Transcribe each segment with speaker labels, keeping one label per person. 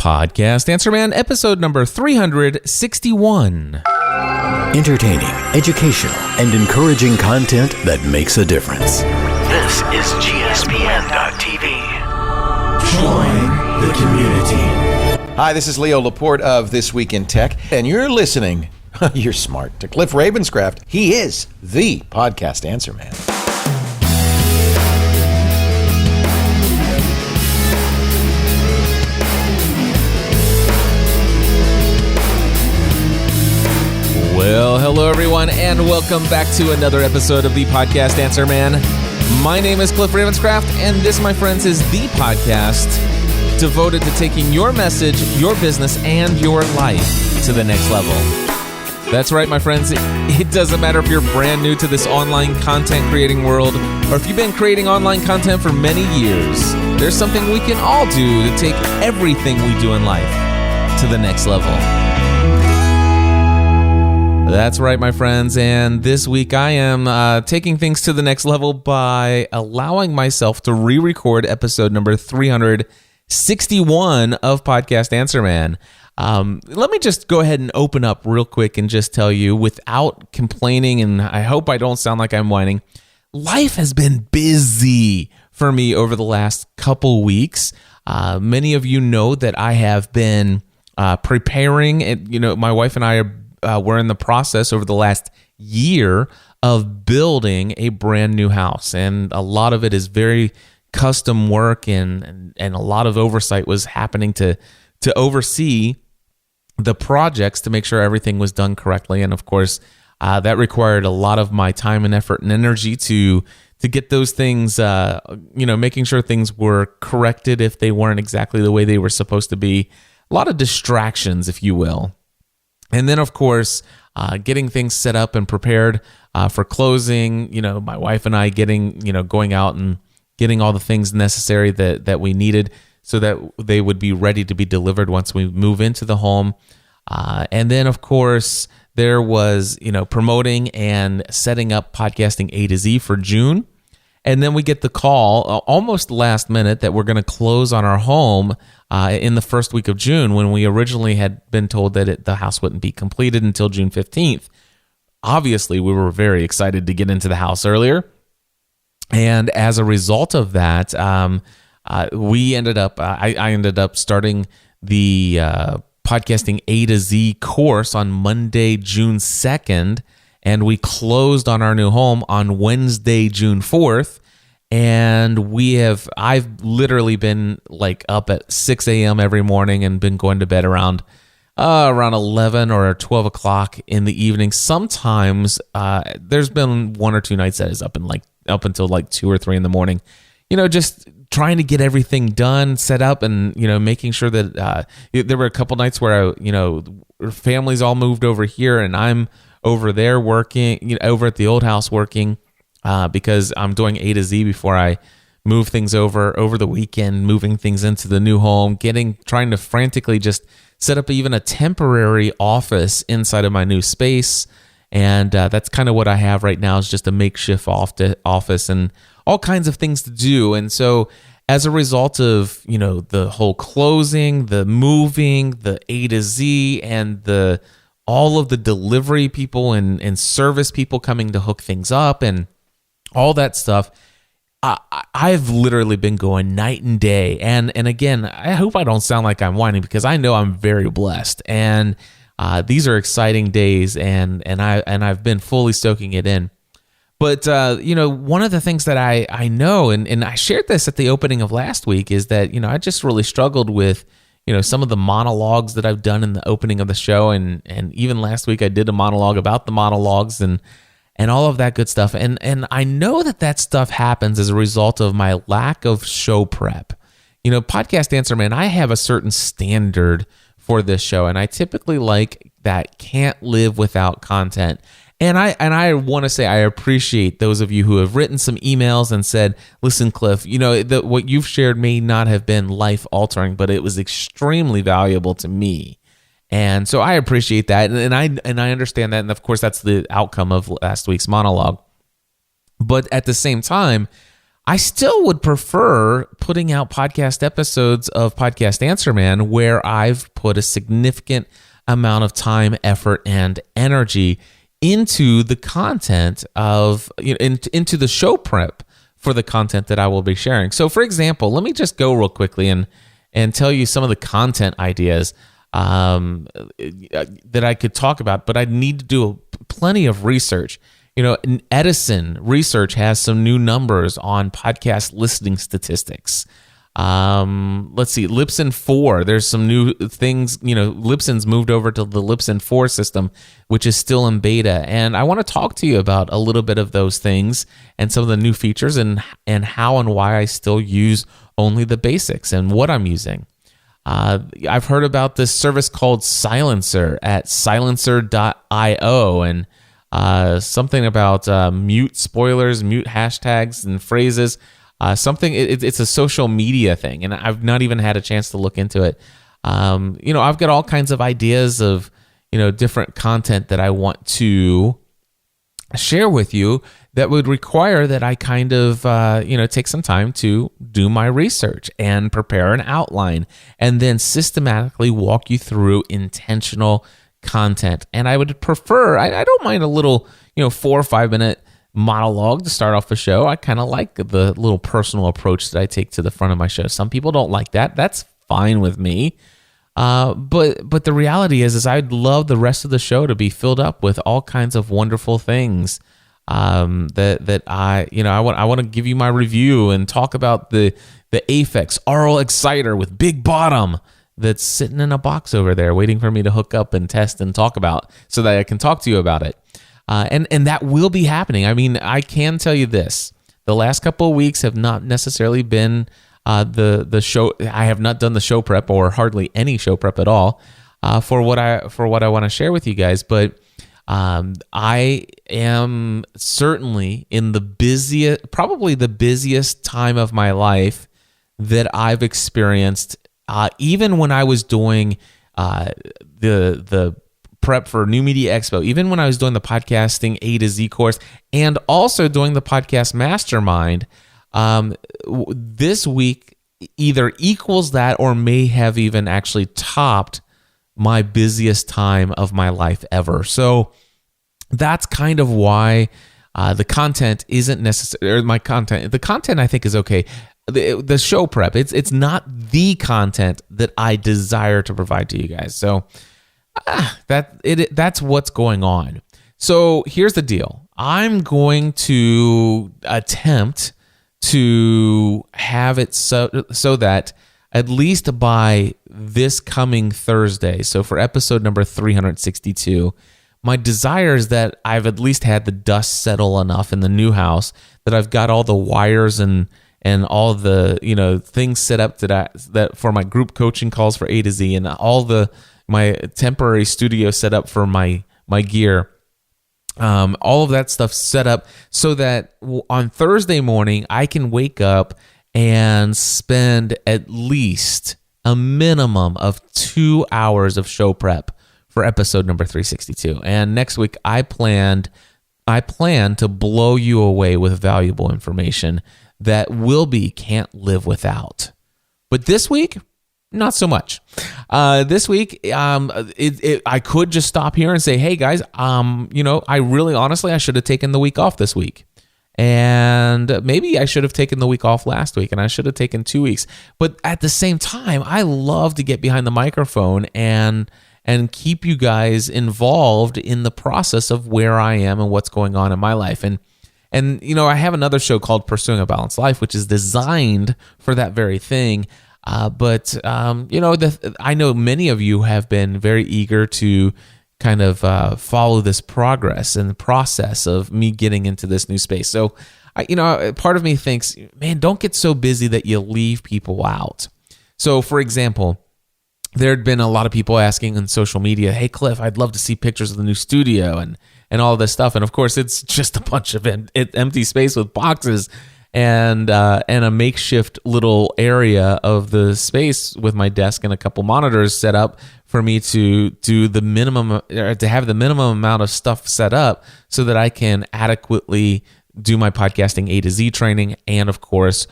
Speaker 1: Podcast Answer Man, episode number 361.
Speaker 2: Entertaining, educational, and encouraging content that makes a difference.
Speaker 3: This is GSPN.TV.
Speaker 2: Join the community.
Speaker 4: Hi, this is Leo Laporte of This Week in Tech, and you're listening, you're smart, to Cliff Ravenscraft. He is the Podcast Answer Man.
Speaker 1: Well, hello everyone, and welcome back to another episode of the Podcast Answer Man. My name is Cliff Ravenscraft, and this, my friends, is the podcast devoted to taking your message, your business, and your life to the next level. That's right, my friends. It doesn't matter if you're brand new to this online content creating world, or if you've been creating online content for many years. There's something we can all do to take everything we do in life to the next level. That's right, my friends, and this week I am taking things to the next level by allowing myself to re-record episode number 361 of Podcast Answer Man. Let me just go ahead and open up real quick and just tell you, without complaining, and I hope I don't sound like I'm whining, life has been busy for me over the last couple weeks. Many of you know that I have been preparing, and my wife and I we're in the process over the last year of building a brand new house, and a lot of it is very custom work, and a lot of oversight was happening to oversee the projects to make sure everything was done correctly. And of course, that required a lot of my time and effort and energy to get those things, making sure things were corrected if they weren't exactly the way they were supposed to be. A lot of distractions, if you will. And then, of course, getting things set up and prepared for closing, my wife and I going out and getting all the things necessary that we needed so that they would be ready to be delivered once we move into the home. And then, of course, there was, promoting and setting up Podcasting A to Z for June. And then we get the call almost last minute that we're going to close on our home in the first week of June, when we originally had been told that the house wouldn't be completed until June 15th. Obviously, we were very excited to get into the house earlier. And as a result of that, we ended up, I ended up starting the Podcasting A to Z course on Monday, June 2nd. And we closed on our new home on Wednesday, June 4th. And I've literally been up at 6 a.m. every morning and been going to bed around 11 or 12 o'clock in the evening. Sometimes there's been one or two nights that is up until 2 or 3 in the morning. Just trying to get everything done, set up, and making sure that there were a couple nights where families all moved over here and I'm over there working, over at the old house working, because I'm doing A to Z before I move things over the weekend, moving things into the new home, trying to frantically just set up even a temporary office inside of my new space. And that's kind of what I have right now, is just a makeshift office and all kinds of things to do. And so as a result of, the whole closing, the moving, the A to Z, and all of the delivery people and service people coming to hook things up and all that stuff, I've literally been going night and day. And again, I hope I don't sound like I'm whining, because I know I'm very blessed. And these are exciting days, and I've been fully soaking it in. But one of the things that I know, and I shared this at the opening of last week, is that I just really struggled with some of the monologues that I've done in the opening of the show, and even last week I did a monologue about the monologues and all of that good stuff. And I know that stuff happens as a result of my lack of show prep. Podcast Answer Man, I have a certain standard for this show, and I typically can't live without content. And I want to say I appreciate those of you who have written some emails and said, listen, Cliff, what you've shared may not have been life-altering, but it was extremely valuable to me. And so I appreciate that, and I understand that, and of course that's the outcome of last week's monologue. But at the same time, I still would prefer putting out podcast episodes of Podcast Answer Man where I've put a significant amount of time, effort, and energy into the content of, into the show prep for the content that I will be sharing. So, for example, let me just go real quickly and tell you some of the content ideas that I could talk about, but I need to do plenty of research. Edison Research has some new numbers on podcast listening statistics. Let's see, Libsyn 4, there's some new things. Libsyn's moved over to the Libsyn 4 system, which is still in beta. And I want to talk to you about a little bit of those things and some of the new features and how and why I still use only the basics and what I'm using. I've heard about this service called Silencer at silencer.io, and something about mute spoilers, mute hashtags and phrases. It's a social media thing, and I've not even had a chance to look into it. I've got all kinds of ideas of different content that I want to share with you that would require that I kind of take some time to do my research and prepare an outline and then systematically walk you through intentional content. And I would prefer, I don't mind a little 4 or 5 minute monologue to start off the show. I kind of like the little personal approach that I take to the front of my show. Some people don't like that. That's fine with me. But the reality is I'd love the rest of the show to be filled up with all kinds of wonderful things that I want to give you my review and talk about the Aphex Aural Exciter with Big Bottom that's sitting in a box over there waiting for me to hook up and test and talk about so that I can talk to you about it. And that will be happening. I mean, I can tell you this. The last couple of weeks have not necessarily been the show. I have not done the show prep or hardly any show prep at all for what I want to share with you guys. But I am certainly in probably the busiest time of my life that I've experienced. Even when I was doing the prep for New Media Expo, even when I was doing the podcasting A to Z course, and also doing the podcast mastermind, this week either equals that or may have even actually topped my busiest time of my life ever. So that's kind of why the content isn't necessary. The content I think is okay. The show prep, it's not the content that I desire to provide to you guys. So that's what's going on. So here's the deal. I'm going to attempt to have it so that at least by this coming Thursday, so for episode number 362, my desire is that I've at least had the dust settle enough in the new house that I've got all the wires and all the things set up that for my group coaching calls for A to Z, and all my temporary studio set up for my gear. All of that stuff set up so that on Thursday morning I can wake up and spend at least a minimum of 2 hours of show prep for episode number 362. And next week I plan to blow you away with valuable information that can't live without. But this week, not so much. This week, I could just stop here and say, hey guys, I really honestly, I should have taken the week off this week. And maybe I should have taken the week off last week, and I should have taken 2 weeks. But at the same time, I love to get behind the microphone and keep you guys involved in the process of where I am and what's going on in my life. And I have another show called Pursuing a Balanced Life, which is designed for that very thing. But I know many of you have been very eager to kind of follow this progress and the process of me getting into this new space. So, part of me thinks, man, don't get so busy that you leave people out. So, for example, there had been a lot of people asking on social media, hey, Cliff, I'd love to see pictures of the new studio and all this stuff. And of course, it's just a bunch of empty space with boxes and a makeshift little area of the space with my desk and a couple monitors set up for me to do the minimum, or to have the minimum amount of stuff set up so that I can adequately do my podcasting A to Z training, and of course,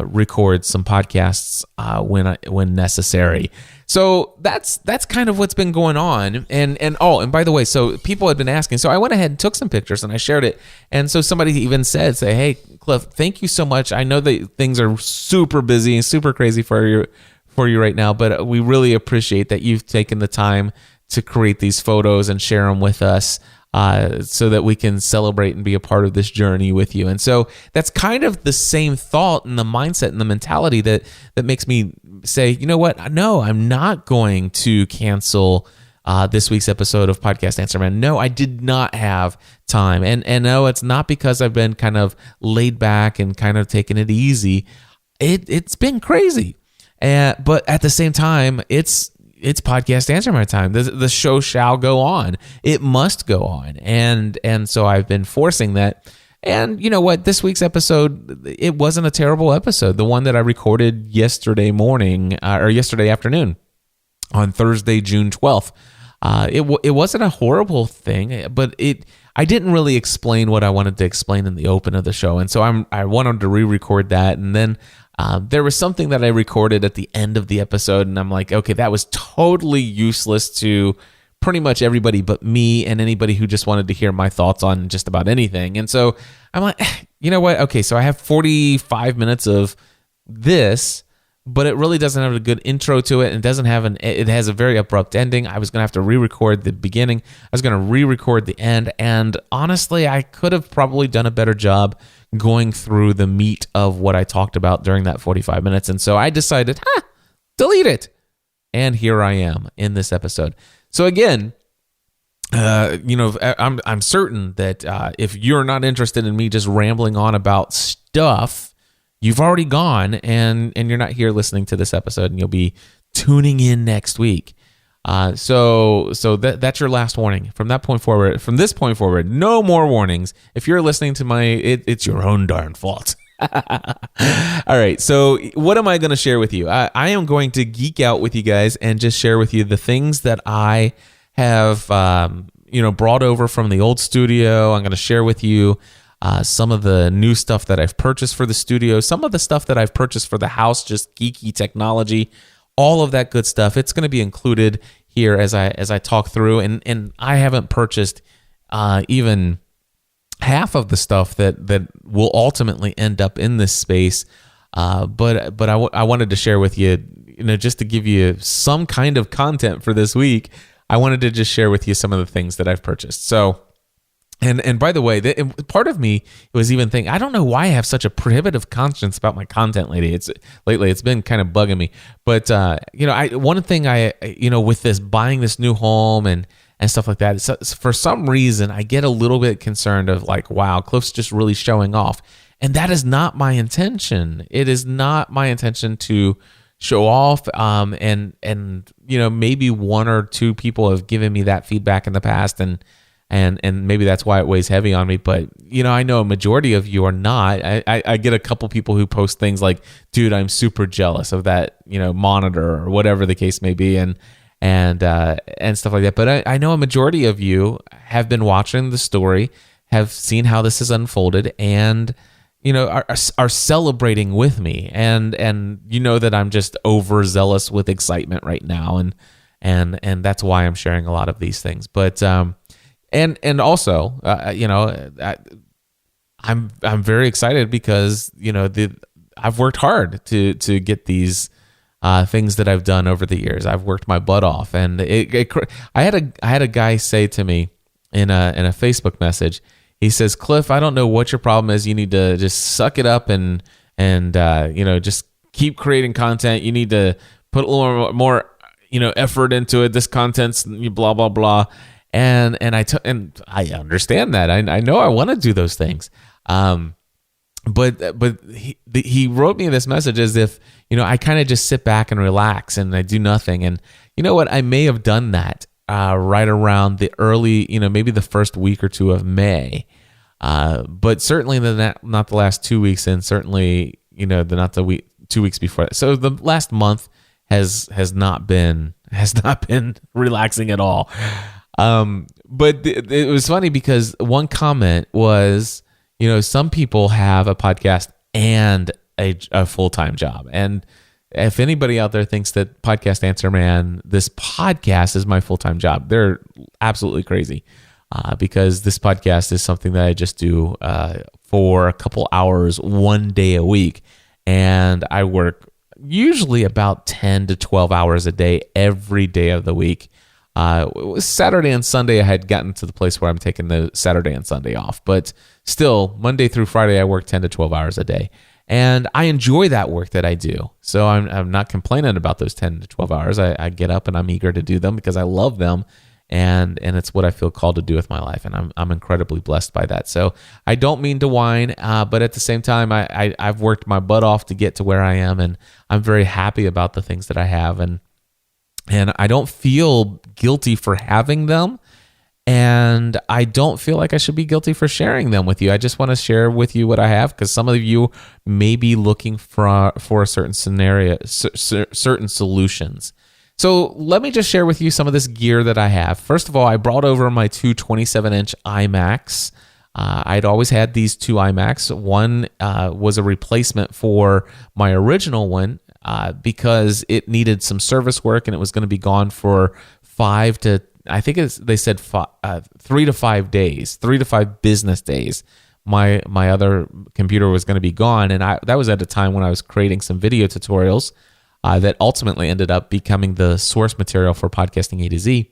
Speaker 1: record some podcasts when necessary. So that's kind of what's been going on. And by the way, so people had been asking, so I went ahead and took some pictures and I shared it. And so somebody even said, hey, Cliff, thank you so much. I know that things are super busy and super crazy for you right now, but we really appreciate that you've taken the time to create these photos and share them with us. So that we can celebrate and be a part of this journey with you. And so that's kind of the same thought and the mindset and the mentality that makes me say, you know what? No, I'm not going to cancel this week's episode of Podcast Answer Man. No, I did not have time. And no, it's not because I've been kind of laid back and kind of taking it easy. It's been crazy. But at the same time, it's Podcast Answer My Time. The show shall go on. It must go on. And so I've been forcing that. And you know what? This week's episode, it wasn't a terrible episode. The one that I recorded yesterday morning or yesterday afternoon on Thursday, June 12th. It wasn't a horrible thing, but I didn't really explain what I wanted to explain in the open of the show. And so I wanted to re-record that. And then there was something that I recorded at the end of the episode, and I'm like, okay, that was totally useless to pretty much everybody but me and anybody who just wanted to hear my thoughts on just about anything. And so I'm like, you know what? Okay, so I have 45 minutes of this, but it really doesn't have a good intro to it, and it has a very abrupt ending. I was going to have to re-record the beginning. I was going to re-record the end, and honestly, I could have probably done a better job going through the meat of what I talked about during that 45 minutes. And so I decided, delete it. And here I am in this episode. So again, I'm certain that if you're not interested in me just rambling on about stuff, you've already gone and you're not here listening to this episode, and you'll be tuning in next week. So that's your last warning. From this point forward, no more warnings. If you're listening to it's your own darn fault. All right. So what am I going to share with you? I am going to geek out with you guys and just share with you the things that I have, brought over from the old studio. I'm going to share with you some of the new stuff that I've purchased for the studio, some of the stuff that I've purchased for the house, just geeky technology, all of that good stuff. It's going to be included here as I talk through, and I haven't purchased even half of the stuff that will ultimately end up in this space. But I wanted to share with you, just to give you some kind of content for this week. I wanted to just share with you some of the things that I've purchased. So. And by the way, part of me was even thinking, I don't know why I have such a prohibitive conscience about my content lately. It's been kind of bugging me. But one thing with this buying this new home and stuff like that, for some reason I get a little bit concerned of like, wow, Cliff's just really showing off, and that is not my intention. It is not my intention to show off. And maybe one or two people have given me that feedback in the past, and maybe that's why it weighs heavy on me. But, I know a majority of you are not. I get a couple people who post things like, dude, I'm super jealous of that, monitor or whatever the case may be, and stuff like that. But I know a majority of you have been watching the story, have seen how this has unfolded, and, are celebrating with me. And that I'm just overzealous with excitement right now. And that's why I'm sharing a lot of these things. But, And also, I'm very excited because I've worked hard to get these things that I've done over the years. I've worked my butt off, and I had a guy say to me in a Facebook message. He says, "Cliff, I don't know what your problem is. You need to just suck it up and just keep creating content. You need to put a little more effort into it. This content's blah blah blah." And I understand that. I know I want to do those things. But he wrote me this message as if, I kind of just sit back and relax and I do nothing. And you know what? I may have done that right around the early, maybe the first week or two of May. But certainly not the last 2 weeks, and certainly, not the 2 weeks before that. So the last month has not been relaxing at all. But it was funny because one comment was, some people have a podcast and a full-time job. And if anybody out there thinks that Podcast Answer Man, this podcast is my full-time job, they're absolutely crazy, because this podcast is something that I just do for a couple hours, 1 day a week. And I work usually about 10 to 12 hours a day, every day of the week. Saturday and Sunday, I had gotten to the place where I'm taking the Saturday and Sunday off. But still, Monday through Friday, I work 10 to 12 hours a day. And I enjoy that work that I do. So I'm not complaining about those 10 to 12 hours. I get up and I'm eager to do them because I love them. And it's what I feel called to do with my life. And I'm incredibly blessed by that. So I don't mean to whine, but at the same time, I've worked my butt off to get to where I am. And I'm very happy about the things that I have. And I don't feel guilty for having them. And I don't feel like I should be guilty for sharing them with you. I just want to share with you what I have, because some of you may be looking for a certain scenario, certain solutions. So let me just share with you some of this gear that I have. First of all, I brought over my two 27-inch iMacs. I'd always had these two iMacs. One was a replacement for my original one because it needed some service work and it was going to be gone for 3 to 5 days, 3 to 5 business days. My other computer was going to be gone, and that was at a time when I was creating some video tutorials that ultimately ended up becoming the source material for Podcasting A to Z.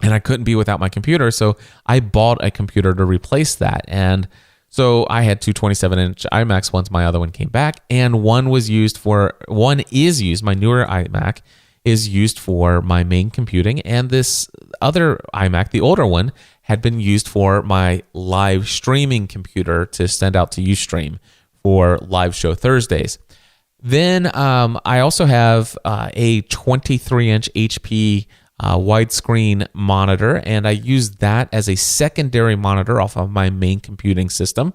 Speaker 1: And I couldn't be without my computer, so I bought a computer to replace that. And so I had two 27-inch iMacs once my other one came back, and one is used, my newer iMac is used for my main computing, and this other iMac, the older one, had been used for my live streaming computer to send out to Ustream for live show Thursdays. Then I also have a 23-inch HP widescreen monitor, and I use that as a secondary monitor off of my main computing system.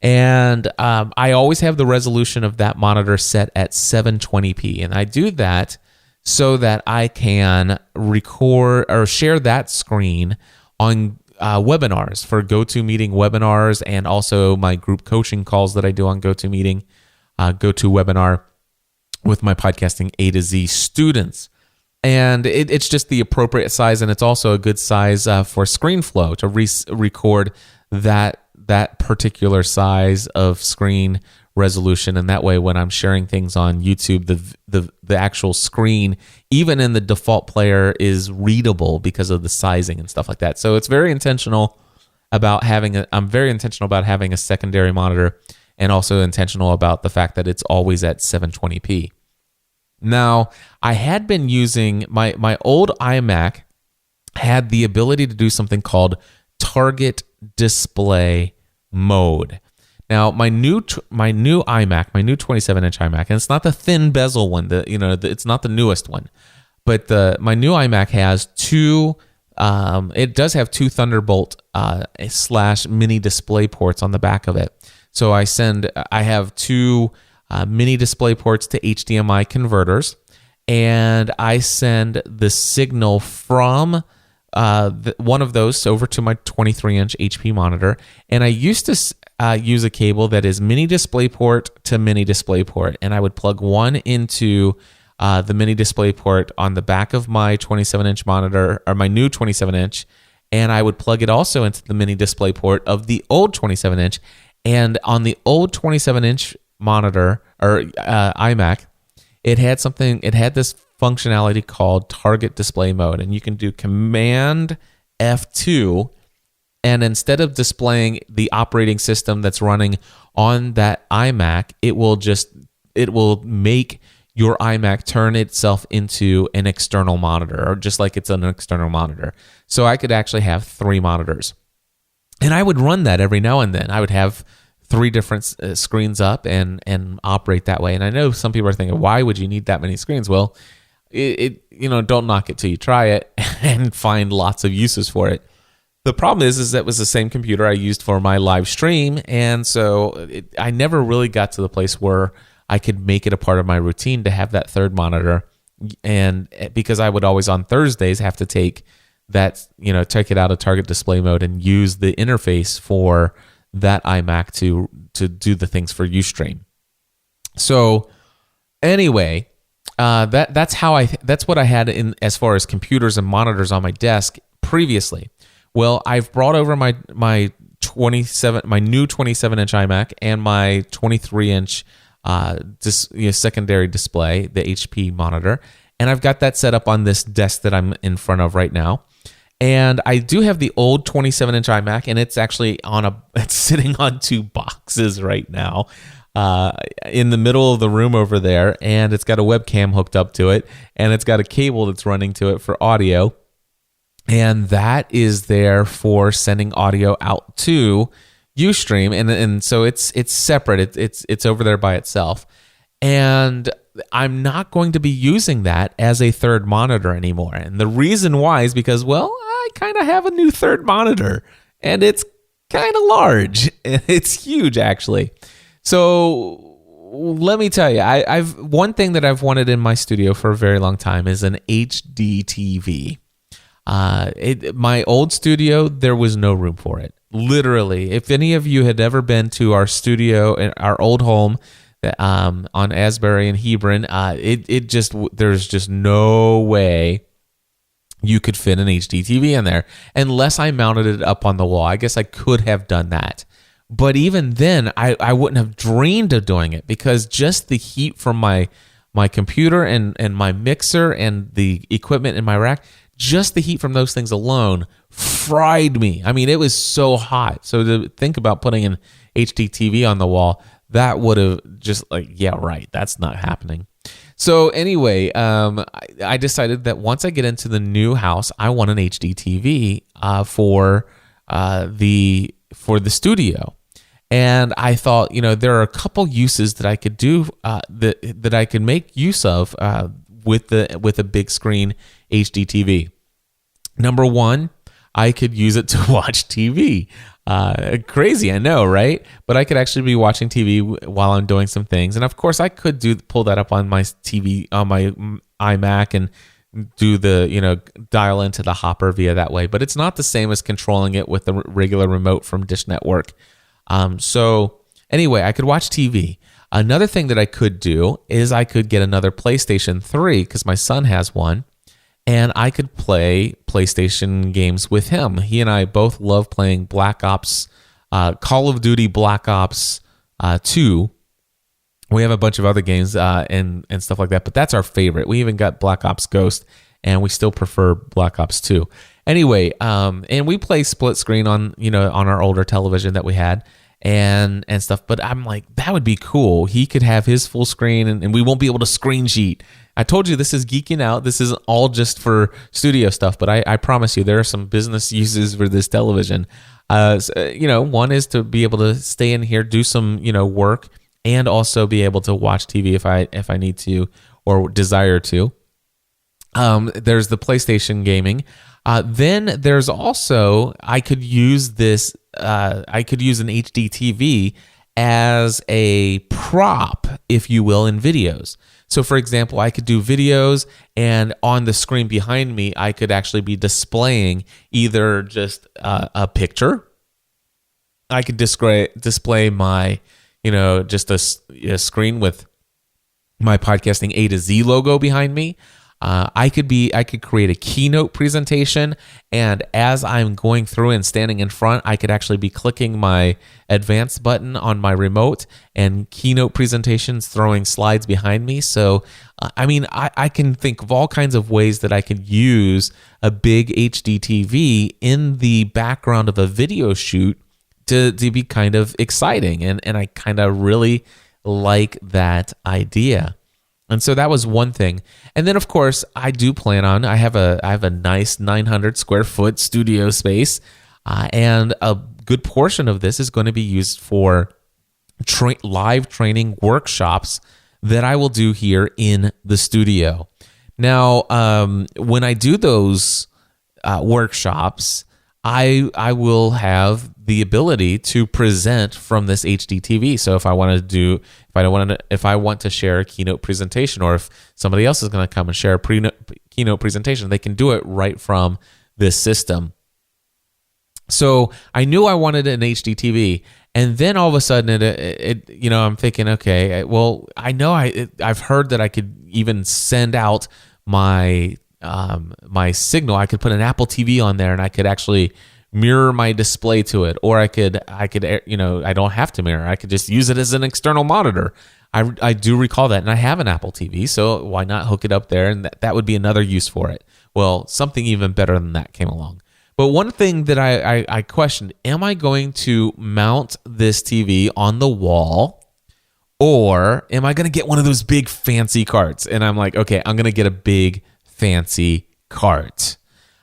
Speaker 1: And I always have the resolution of that monitor set at 720p, and I do that so that I can record or share that screen on webinars for GoToMeeting webinars, and also my group coaching calls that I do on GoToMeeting, GoToWebinar with my Podcasting A to Z students. And it's just the appropriate size, and it's also a good size for ScreenFlow to record that particular size of screen resolution. And that way, when I'm sharing things on YouTube, the actual screen, even in the default player, is readable because of the sizing and stuff like that. So it's very intentional about I'm very intentional about having a secondary monitor, and also intentional about the fact that it's always at 720p. Now, I had been using my old iMac had the ability to do something called target display mode. Now, my new iMac, my new 27-inch iMac, and it's not the thin bezel one, it's not the newest one, but my new iMac has two. It does have two Thunderbolt / mini display ports on the back of it. So I have two mini display ports to HDMI converters, and I send the signal from one of those over to my 23-inch HP monitor. And I used to use a cable that is mini display port to mini display port, and I would plug one into the mini display port on the back of my 27-inch monitor, or my new 27-inch, and I would plug it also into the mini display port of the old 27-inch. And on the old 27-inch monitor or iMac, it had this functionality called target display mode, and you can do Command F2, and instead of displaying the operating system that's running on that iMac, it will make your iMac turn itself into an external monitor, or just like it's an external monitor. So I could actually have 3 monitors, and I would run that every now and then. I would have 3 different screens up and operate that way. And I know some people are thinking, why would you need that many screens? Well, don't knock it till you try it and find lots of uses for it. The problem is that it was the same computer I used for my live stream, and so I never really got to the place where I could make it a part of my routine to have that third monitor. And because I would always on Thursdays have to take it out of target display mode and use the interface for that iMac to do the things for Ustream. So anyway, that's what I had in as far as computers and monitors on my desk previously. Well, I've brought over my new 27-inch iMac and my 23-inch secondary display, the HP monitor, and I've got that set up on this desk that I'm in front of right now. And I do have the old 27-inch iMac, and it's actually it's sitting on two boxes right now in the middle of the room over there, and it's got a webcam hooked up to it, and it's got a cable that's running to it for audio, and that is there for sending audio out to Ustream, and so it's separate. It's over there by itself, and I'm not going to be using that as a third monitor anymore. And the reason why is because, well, I kind of have a new third monitor, and it's kind of large. It's huge, actually. So let me tell you, I've one thing that I've wanted in my studio for a very long time is an HD TV. My old studio, there was no room for it. Literally, if any of you had ever been to our studio, our old home, on Asbury and Hebron, there's just no way you could fit an HD TV in there unless I mounted it up on the wall. I guess I could have done that, but even then, I wouldn't have dreamed of doing it because just the heat from my computer and my mixer and the equipment in my rack, just the heat from those things alone fried me. I mean, it was so hot. So to think about putting an HD TV on the wall, that would have just that's not happening. So anyway, I decided that once I get into the new house, I want an HD TV for the studio. And I thought, there are a couple uses that I could do that I could make use of with a big screen HD TV. Number one, I could use it to watch TV. Crazy, I know, right? But I could actually be watching TV while I'm doing some things, and of course, I could pull that up on my TV on my iMac and do the dial into the Hopper via that way. But it's not the same as controlling it with the regular remote from Dish Network. So anyway, I could watch TV. Another thing that I could do is I could get another PlayStation 3 because my son has one. And I could play PlayStation games with him. He and I both love playing Black Ops, Call of Duty Black Ops 2. We have a bunch of other games and stuff like that, but that's our favorite. We even got Black Ops Ghost, and we still prefer Black Ops 2. Anyway, and we play split screen on our older television that we had and stuff. But I'm like, that would be cool. He could have his full screen, and we won't be able to screen sheet. I told you this is geeking out. This isn't all just for studio stuff, but I promise you there are some business uses for this television. One is to be able to stay in here, do some work, and also be able to watch TV if I need to or desire to. There's the PlayStation gaming. Then there's also I could use this. I could use an HD TV as a prop, if you will, in videos. So, for example, I could do videos, and on the screen behind me, I could actually be displaying either just a picture. I could display my, just a screen with my Podcasting A to Z logo behind me. I could create a keynote presentation, and as I'm going through and standing in front, I could actually be clicking my advanced button on my remote and keynote presentations throwing slides behind me. So, I can think of all kinds of ways that I could use a big HD TV in the background of a video shoot to be kind of exciting. And I kind of really like that idea. And so that was one thing. And then, of course, I do plan on, I have a nice 900 square foot studio space, and a good portion of this is going to be used for live training workshops that I will do here in the studio. Now, when I do those workshops, I will have the ability to present from this HD TV. So if I want to share a keynote presentation, or if somebody else is going to come and share a keynote presentation, they can do it right from this system. So I knew I wanted an HD TV, And then all of a sudden, I'm thinking, okay, well, I know I've heard that I could even send out my signal. I could put an Apple TV on there, and I could actually mirror my display to it, or I could, I don't have to mirror. I could just use it as an external monitor. I do recall that, and I have an Apple TV, so why not hook it up there? And that would be another use for it. Well, something even better than that came along. But one thing that I questioned, am I going to mount this TV on the wall, or am I going to get one of those big fancy carts? And I'm like, okay, I'm going to get a big fancy cart.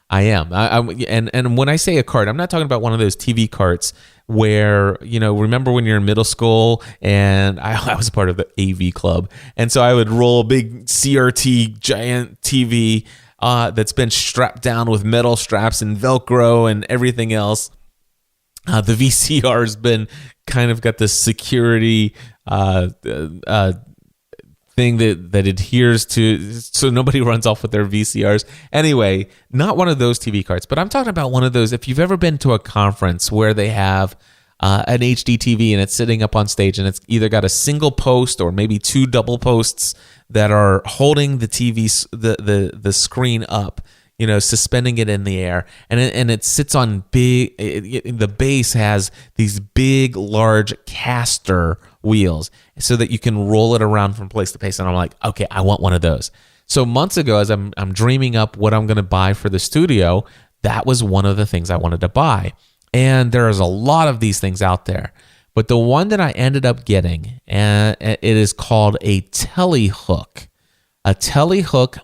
Speaker 1: I am. And when I say a cart, I'm not talking about one of those TV carts where, remember when you're in middle school, and I was a part of the AV club. And so I would roll a big CRT giant TV that's been strapped down with metal straps and Velcro and everything else. The VCR's been kind of got this security thing that adheres to, so nobody runs off with their VCRs. Anyway, not one of those TV carts, but I'm talking about one of those. If you've ever been to a conference where they have an HD TV and it's sitting up on stage, and it's either got a single post or maybe two double posts that are holding the TV, the screen up, suspending it in the air, and it sits on big. The base has these big, large caster wheels, so that you can roll it around from place to place. And I'm like, okay, I want one of those. So months ago, as I'm dreaming up what I'm going to buy for the studio, that was one of the things I wanted to buy. And there's a lot of these things out there, but the one that I ended up getting, and it is called a Telehook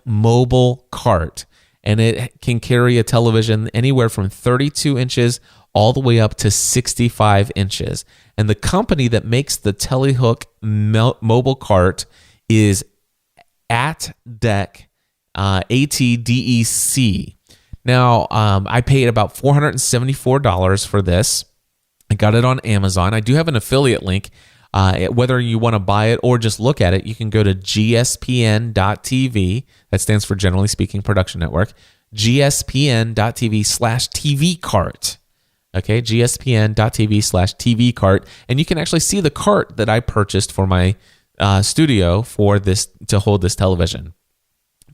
Speaker 1: mobile cart. And it can carry a television anywhere from 32 inches all the way up to 65 inches. And the company that makes the Telehook mobile cart is ATDEC, ATDEC. Now, I paid about $474 for this. I got it on Amazon. I do have an affiliate link. Whether you want to buy it or just look at it, you can go to gspn.tv. That stands for Generally Speaking Production Network. gspn.tv/TV cart. Okay, gspn.tv/TV cart. And you can actually see the cart that I purchased for my studio for this, to hold this television.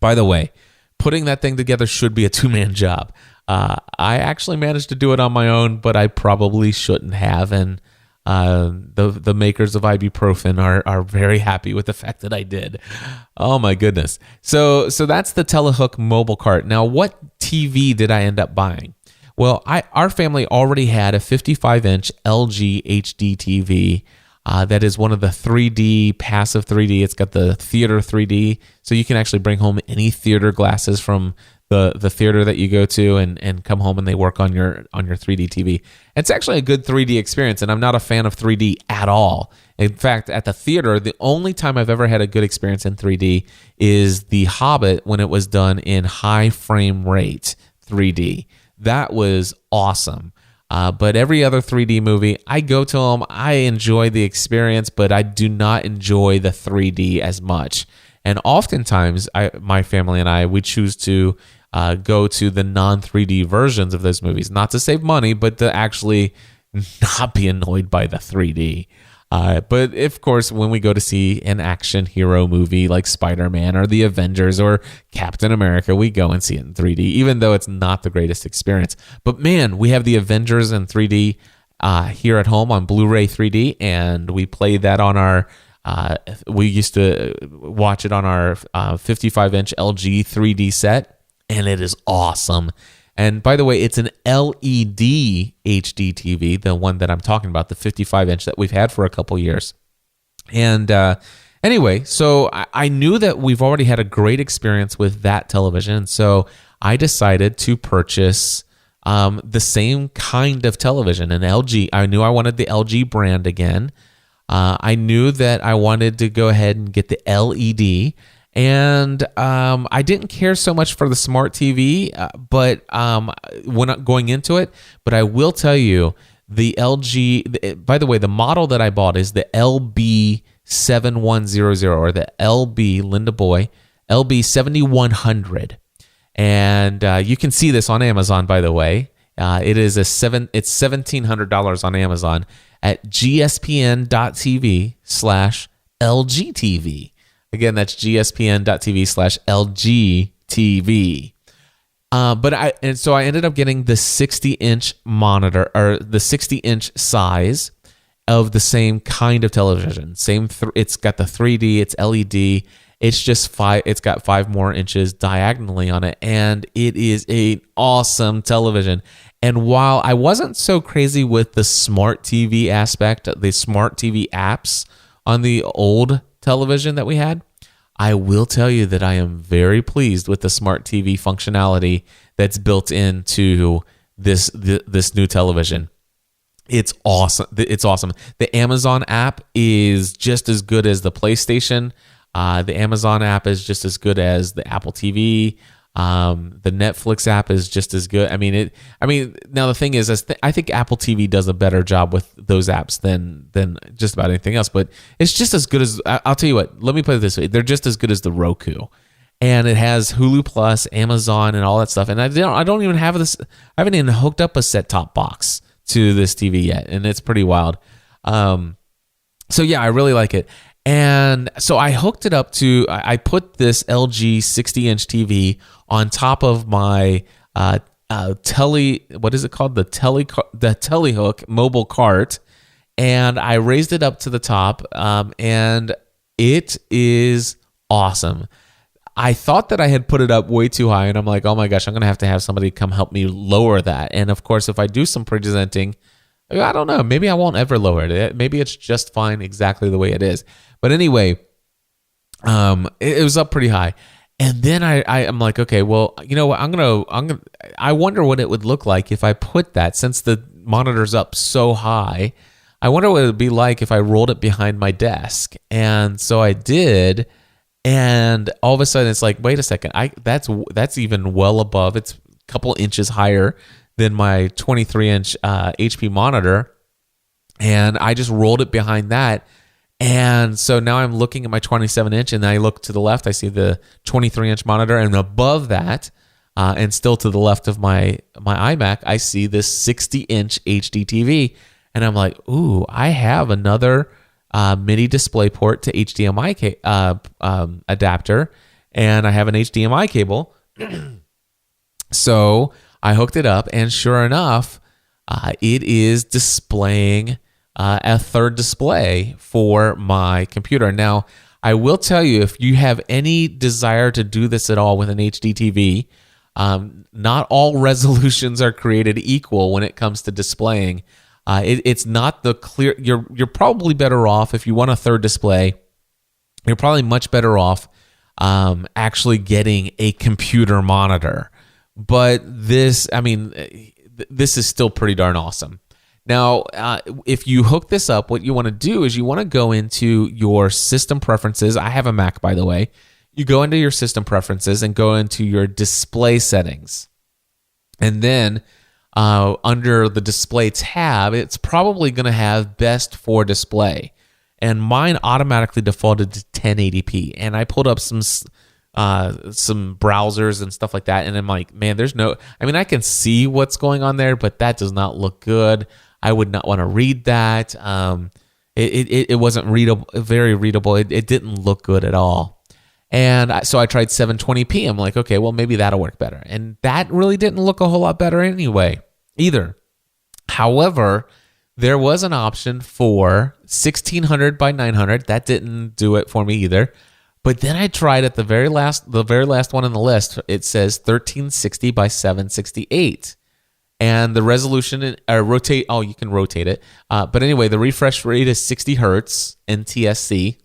Speaker 1: By the way, putting that thing together should be a two-man job. I actually managed to do it on my own, but I probably shouldn't have. And the makers of ibuprofen are very happy with the fact that I did. Oh my goodness. So that's the Telehook mobile cart. Now, what TV did I end up buying? Well, our family already had a 55-inch LG HD TV that is one of the 3D, passive 3D. It's got the theater 3D, so you can actually bring home any theater glasses from the theater that you go to and come home and they work on your 3D TV. It's actually a good 3D experience, and I'm not a fan of 3D at all. In fact, at the theater, the only time I've ever had a good experience in 3D is The Hobbit, when it was done in high frame rate 3D. That was awesome. But every other 3D movie, I go to them, I enjoy the experience, but I do not enjoy the 3D as much. And oftentimes, my family and I, we choose to go to the non-3D versions of those movies, not to save money, but to actually not be annoyed by the 3D. But of course, when we go to see an action hero movie like Spider-Man or the Avengers or Captain America, we go and see it in 3D, even though it's not the greatest experience. But man, we have the Avengers in 3D here at home on Blu-ray 3D, and we play that on our we used to watch it on our 55-inch LG 3D set, and it is awesome. And by the way, it's an LED HD TV, the one that I'm talking about, the 55-inch that we've had for a couple years. And anyway, so I knew that we've already had a great experience with that television, so I decided to purchase the same kind of television, an LG. I knew I wanted the LG brand again. I knew that I wanted to go ahead and get the LED. And I didn't care so much for the smart TV, but when going into it. But I will tell you, the LG. By the way, the model that I bought is the LB7100, or the LB Linda Boy LB7100, and you can see this on Amazon. By the way, It's $1,700 on Amazon at gspn.tv/LGTV. Again, that's gspn.tv/LGTV. So I ended up getting the 60-inch monitor, or the 60-inch size of the same kind of television. It's got the 3D, it's LED. It's just it's got 5 more inches diagonally on it, and it is an awesome television. And while I wasn't so crazy with the smart TV aspect, the smart TV apps on the old television that we had, I will tell you that I am very pleased with the smart TV functionality that's built into this new television. It's awesome. It's awesome. The Amazon app is just as good as the PlayStation. The Amazon app is just as good as the Apple TV. The Netflix app is just as good. Now the thing is, I think Apple TV does a better job with those apps than just about anything else. But it's just as good as, I'll tell you what. Let me put it this way: they're just as good as the Roku, and it has Hulu Plus, Amazon, and all that stuff. And I don't even have this. I haven't even hooked up a set-top box to this TV yet, and it's pretty wild. So yeah, I really like it. And so I hooked it up to, I put this LG 60-inch TV on top of my what is it called? The Telehook mobile cart, and I raised it up to the top, and it is awesome. I thought that I had put it up way too high, and I'm like, oh my gosh, I'm going to have somebody come help me lower that. And of course, if I do some presenting, I don't know, maybe I won't ever lower it. Maybe it's just fine exactly the way it is. But anyway, it was up pretty high. And then I'm like, okay, well, you know what? I wonder what it would look like if I put that, since the monitor's up so high. I wonder what it would be like if I rolled it behind my desk. And so I did. And all of a sudden it's like, wait a second, that's even well above. It's a couple inches higher than my 23-inch HP monitor. And I just rolled it behind that. And so now I'm looking at my 27-inch, and I look to the left, I see the 23-inch monitor, and above that, and still to the left of my iMac, I see this 60-inch HD TV. And I'm like, ooh, I have another mini DisplayPort to HDMI adapter, and I have an HDMI cable. So I hooked it up, and sure enough, it is displaying a third display for my computer. Now, I will tell you, if you have any desire to do this at all with an HD TV, not all resolutions are created equal when it comes to displaying. It's not the clear. You're probably better off, if you want a third display, you're probably much better off actually getting a computer monitor. But this is still pretty darn awesome. Now, if you hook this up, what you want to do is you want to go into your system preferences. I have a Mac, by the way. You go into your system preferences and go into your display settings. And then under the display tab, it's probably going to have best for display. And mine automatically defaulted to 1080p. And I pulled up some browsers and stuff like that. And I'm like, man, I can see what's going on there, but that does not look good. I would not want to read that. It wasn't very readable. It didn't look good at all. And so I tried 720p. I'm like, okay, well, maybe that'll work better. And that really didn't look a whole lot better anyway, either. However, there was an option for 1600 by 900. That didn't do it for me either. But then I tried at the very last one on the list. It says 1360 by 768. And the resolution, you can rotate it. But anyway, the refresh rate is 60 hertz NTSC.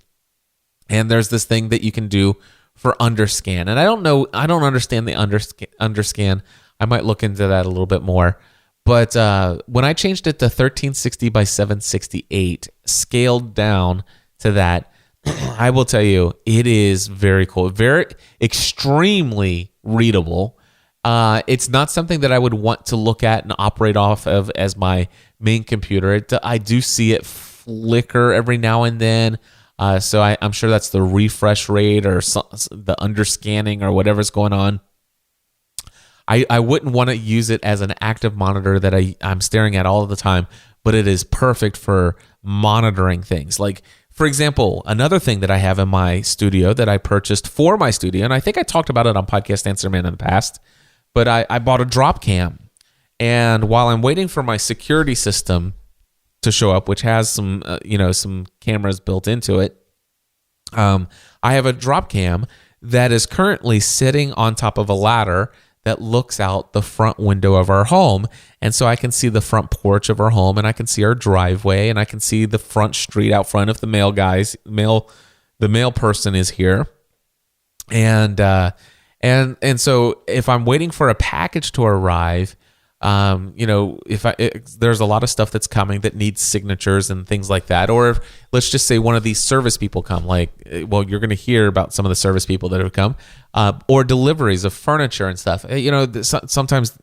Speaker 1: And there's this thing that you can do for underscan. And I don't understand the underscan. I might look into that a little bit more. But when I changed it to 1360 by 768, scaled down to that, I will tell you, it is very cool. Very extremely readable. It's not something that I would want to look at and operate off of as my main computer. I do see it flicker every now and then. So I'm sure that's the refresh rate or the underscanning or whatever's going on. I wouldn't want to use it as an active monitor that I'm staring at all the time, but it is perfect for monitoring things. Like, for example, another thing that I have in my studio that I purchased for my studio, and I think I talked about it on Podcast Answer Man in the past, but I bought a drop cam. And while I'm waiting for my security system to show up, which has some cameras built into it, I have a drop cam that is currently sitting on top of a ladder that looks out the front window of our home. And so I can see the front porch of our home, and I can see our driveway, and I can see the front street out front if the mail person is here. And so if I'm waiting for a package to arrive, there's a lot of stuff that's coming that needs signatures and things like that. Or if, let's just say one of these service people come, you're going to hear about some of the service people that have come, or deliveries of furniture and stuff. Sometimes,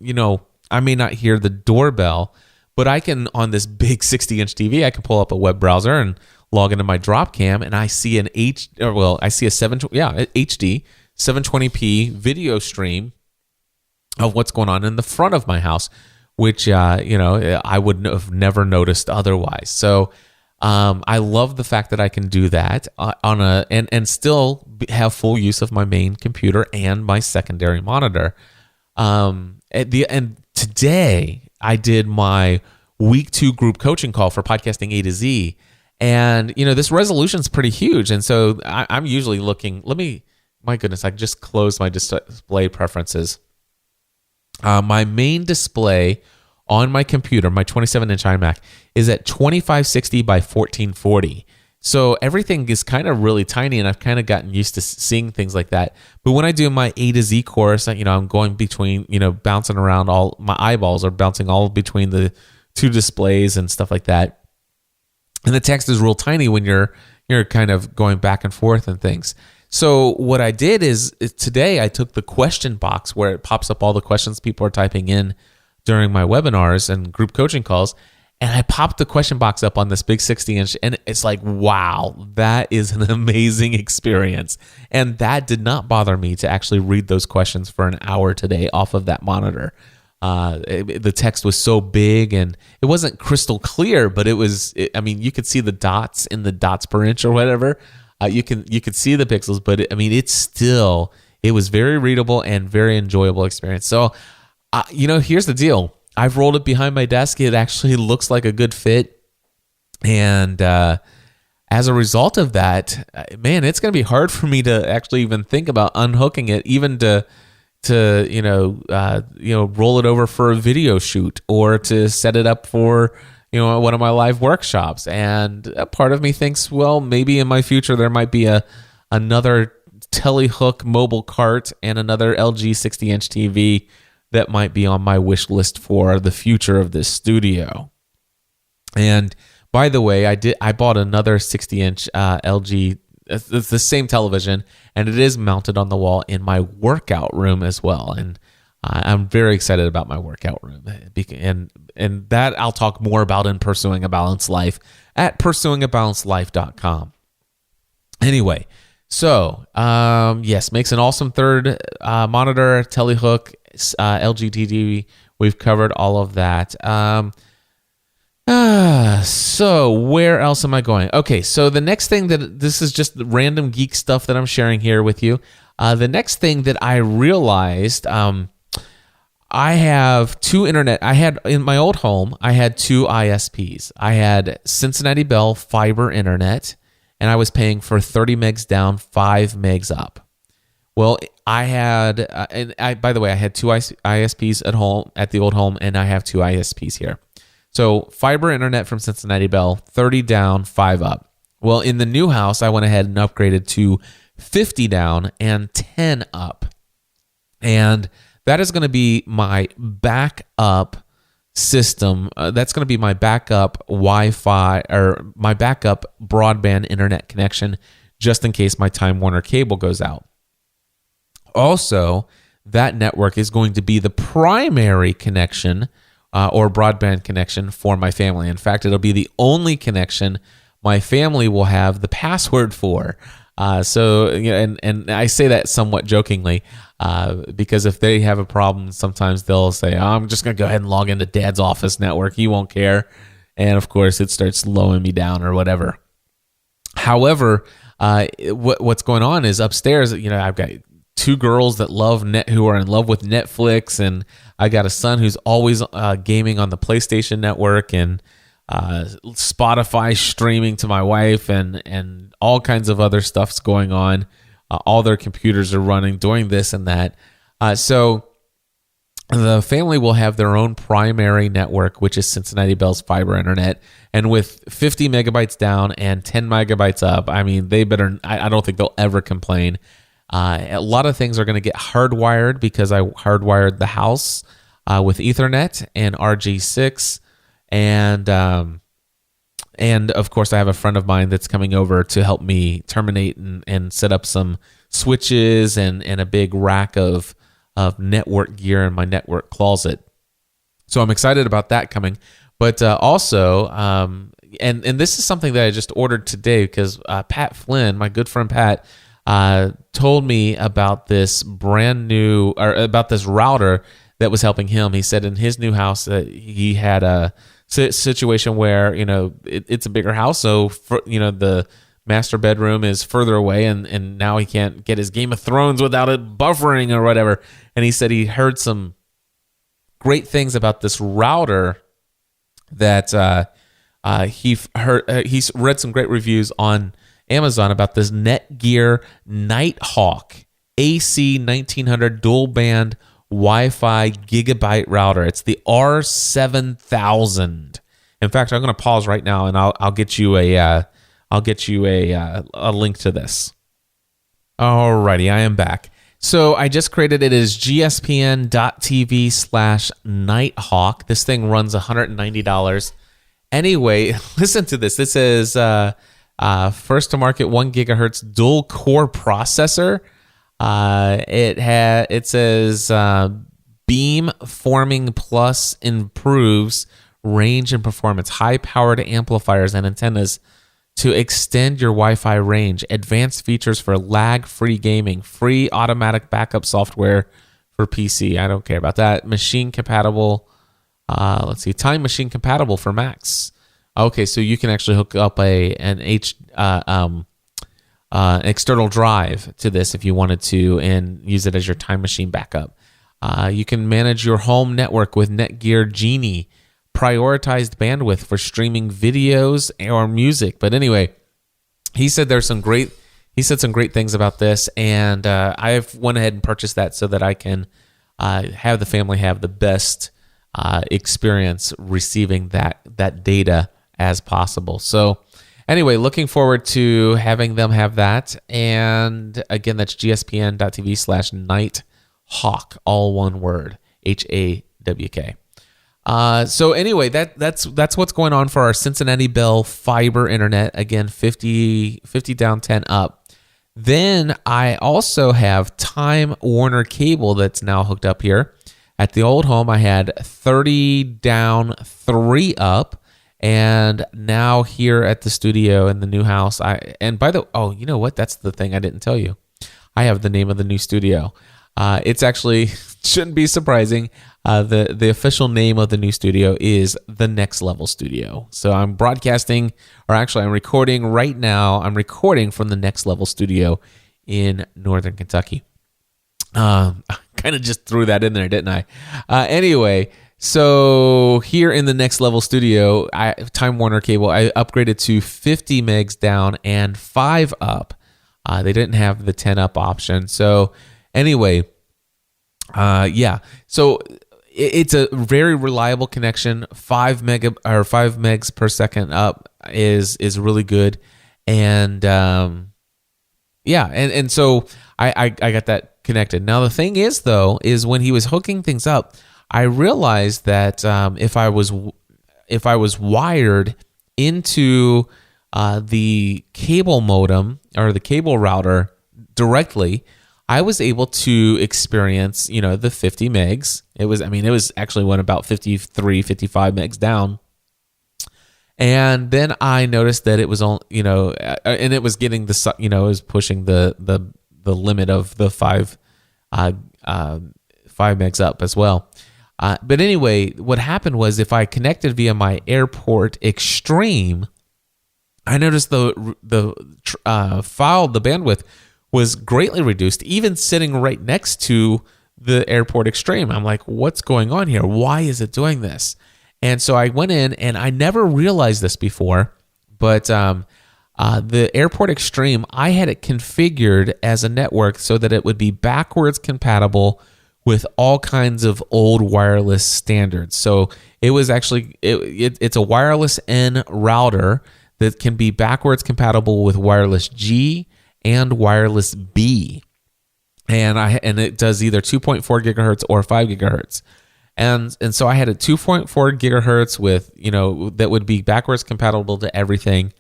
Speaker 1: I may not hear the doorbell, but I can, on this big 60-inch TV, I can pull up a web browser and log into my drop cam, and I see a HD 720p video stream of what's going on in the front of my house, which I would have never noticed otherwise. So I love the fact that I can do that and still have full use of my main computer and my secondary monitor. And today I did my week 2 group coaching call for Podcasting A to Z, and this resolution's pretty huge, and so I'm usually looking. My goodness, I just closed my display preferences. My main display on my computer, my 27-inch iMac, is at 2560 by 1440. So everything is kind of really tiny, and I've kind of gotten used to seeing things like that. But when I do my A to Z course, I'm going between, bouncing around, all my eyeballs are bouncing all between the 2 displays and stuff like that. And the text is real tiny when you're kind of going back and forth and things. So what I did is today I took the question box where it pops up all the questions people are typing in during my webinars and group coaching calls, and I popped the question box up on this big 60-inch, and it's like, wow, that is an amazing experience. And that did not bother me to actually read those questions for an hour today off of that monitor. The text was so big, and it wasn't crystal clear, but you could see the dots in the dots per inch or whatever. You could see the pixels, but it was very readable and very enjoyable experience. So, here's the deal. I've rolled it behind my desk. It actually looks like a good fit. And as a result of that, man, it's going to be hard for me to actually even think about unhooking it, even to roll it over for a video shoot or to set it up for one of my live workshops. And a part of me thinks, well, maybe in my future there might be another Telehook mobile cart and another LG 60-inch TV that might be on my wish list for the future of this studio. And by the way, I bought another 60-inch LG. It's the same television, and it is mounted on the wall in my workout room as well. And I'm very excited about my workout room, and that I'll talk more about in Pursuing a Balanced Life at pursuingabalancedlife.com. Anyway, so yes, makes an awesome third monitor, Telehook, LG TV. We've covered all of that. So where else am I going? Okay, so the next thing this is just random geek stuff that I'm sharing here with you. The next thing that I realized, I have 2 internet. I had in my old home, I had 2 ISPs. I had Cincinnati Bell fiber internet, and I was paying for 30 megs down, 5 megs up. Well, I had, by the way, I had 2 ISPs at home, at the old home, and I have 2 ISPs here. So fiber internet from Cincinnati Bell, 30 down, 5 up. Well, in the new house, I went ahead and upgraded to 50 down and 10 up. And that is going to be my backup system. That's going to be my backup Wi-Fi or my backup broadband internet connection, just in case my Time Warner cable goes out. Also, that network is going to be the primary connection or broadband connection for my family. In fact, it'll be the only connection my family will have the password for. So and I say that somewhat jokingly because if they have a problem, sometimes they'll say, oh, I'm just going to go ahead and log into Dad's office network. He won't care. And of course, it starts slowing me down or whatever. However, what's going on is upstairs, I've got two girls that who are in love with Netflix, and I got a son who's always gaming on the PlayStation Network, and Spotify streaming to my wife, and all kinds of other stuff's going on. All their computers are running, doing this and that. So the family will have their own primary network, which is Cincinnati Bell's fiber internet. And with 50 megabytes down and 10 megabytes up, I mean, I don't think they'll ever complain. A lot of things are going to get hardwired because I hardwired the house with Ethernet and RG6. And of course, I have a friend of mine that's coming over to help me terminate and set up some switches and a big rack of network gear in my network closet. So I'm excited about that coming. But also, and this is something that I just ordered today because Pat Flynn, my good friend Pat, told me about this about this router that was helping him. He said in his new house that he had a situation where, it's a bigger house. So, the master bedroom is further away and now he can't get his Game of Thrones without it buffering or whatever. And he said he heard some great things about this router that he's read some great reviews on Amazon about this Netgear Nighthawk AC 1900 dual band Wi-Fi gigabyte router. It's the R7000. In fact, I'm going to pause right now and I'll get you a link to this. Alrighty, I am back. So I just created it as gspn.tv/Nighthawk. This thing runs $190. Anyway, listen to this. This is first to market 1 gigahertz dual core processor. It says Beam Forming Plus improves range and performance, high powered amplifiers and antennas to extend your Wi-Fi range, advanced features for lag-free gaming, free automatic backup software for PC. I don't care about that. Machine compatible. Time machine compatible for Macs. Okay, so you can actually hook up an external drive to this if you wanted to and use it as your time machine backup. You can manage your home network with Netgear Genie, prioritized bandwidth for streaming videos or music. But anyway, he said some great things about this, and I've went ahead and purchased that so that I can have the family have the best experience receiving that data as possible. So anyway, looking forward to having them have that. And again, that's gspn.tv/Nighthawk, all one word, HAWK. So anyway, that's what's going on for our Cincinnati Bell fiber internet. Again, 50 down, 10 up. Then I also have Time Warner cable that's now hooked up here. At the old home, I had 30 down, 3 up. And now here at the studio in the new house, you know what? That's the thing I didn't tell you. I have the name of the new studio. It's actually, shouldn't be surprising. The official name of the new studio is the Next Level Studio. So I'm recording right now. I'm recording from the Next Level Studio in Northern Kentucky. Kind of just threw that in there, didn't I? Anyway, so here in the Next Level Studio, Time Warner cable, I upgraded to 50 megs down and 5 up. They didn't have the 10 up option. So anyway, so it's a very reliable connection. 5 megs per second up is really good, and and so I got that connected. Now the thing is when he was hooking things up, I realized that if I was wired into the cable modem or the cable router directly, I was able to experience, the 50 megs. It was actually went about 53, 55 megs down. And then I noticed that it was on, and it was getting the, it was pushing the limit of the 5 megs up as well. But anyway, what happened was if I connected via my Airport Extreme, I noticed the bandwidth was greatly reduced, even sitting right next to the Airport Extreme. I'm like, what's going on here? Why is it doing this? And so I went in, and I never realized this before, but the Airport Extreme, I had it configured as a network so that it would be backwards compatible with all kinds of old wireless standards. So it was actually, it's a wireless N router that can be backwards compatible with wireless G and wireless B. And it does either 2.4 gigahertz or 5 gigahertz. And so I had a 2.4 gigahertz with, that would be backwards compatible to everything.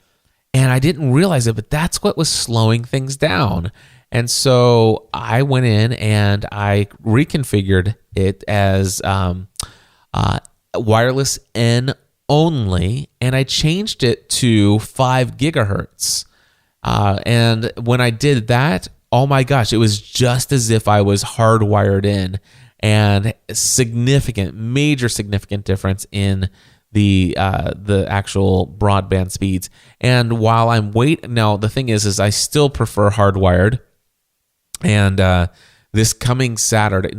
Speaker 1: And I didn't realize it, but that's what was slowing things down. And so I went in and I reconfigured it as wireless N only, and I changed it to 5 gigahertz. And when I did that, oh my gosh, it was just as if I was hardwired in, and major significant difference in the actual broadband speeds. And while I'm now the thing is I still prefer hardwired. And this coming Saturday,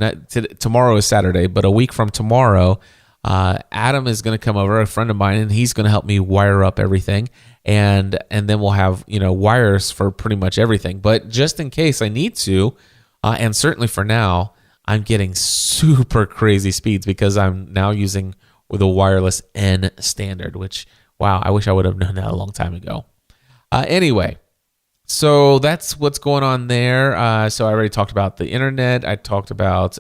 Speaker 1: tomorrow is Saturday, but a week from tomorrow, Adam is going to come over, a friend of mine, and he's going to help me wire up everything. And then we'll have, wires for pretty much everything. But just in case I need to, and certainly for now, I'm getting super crazy speeds because I'm now using the wireless N standard, which, wow, I wish I would have known that a long time ago. Anyway, so that's what's going on there. So I already talked about the internet. I talked about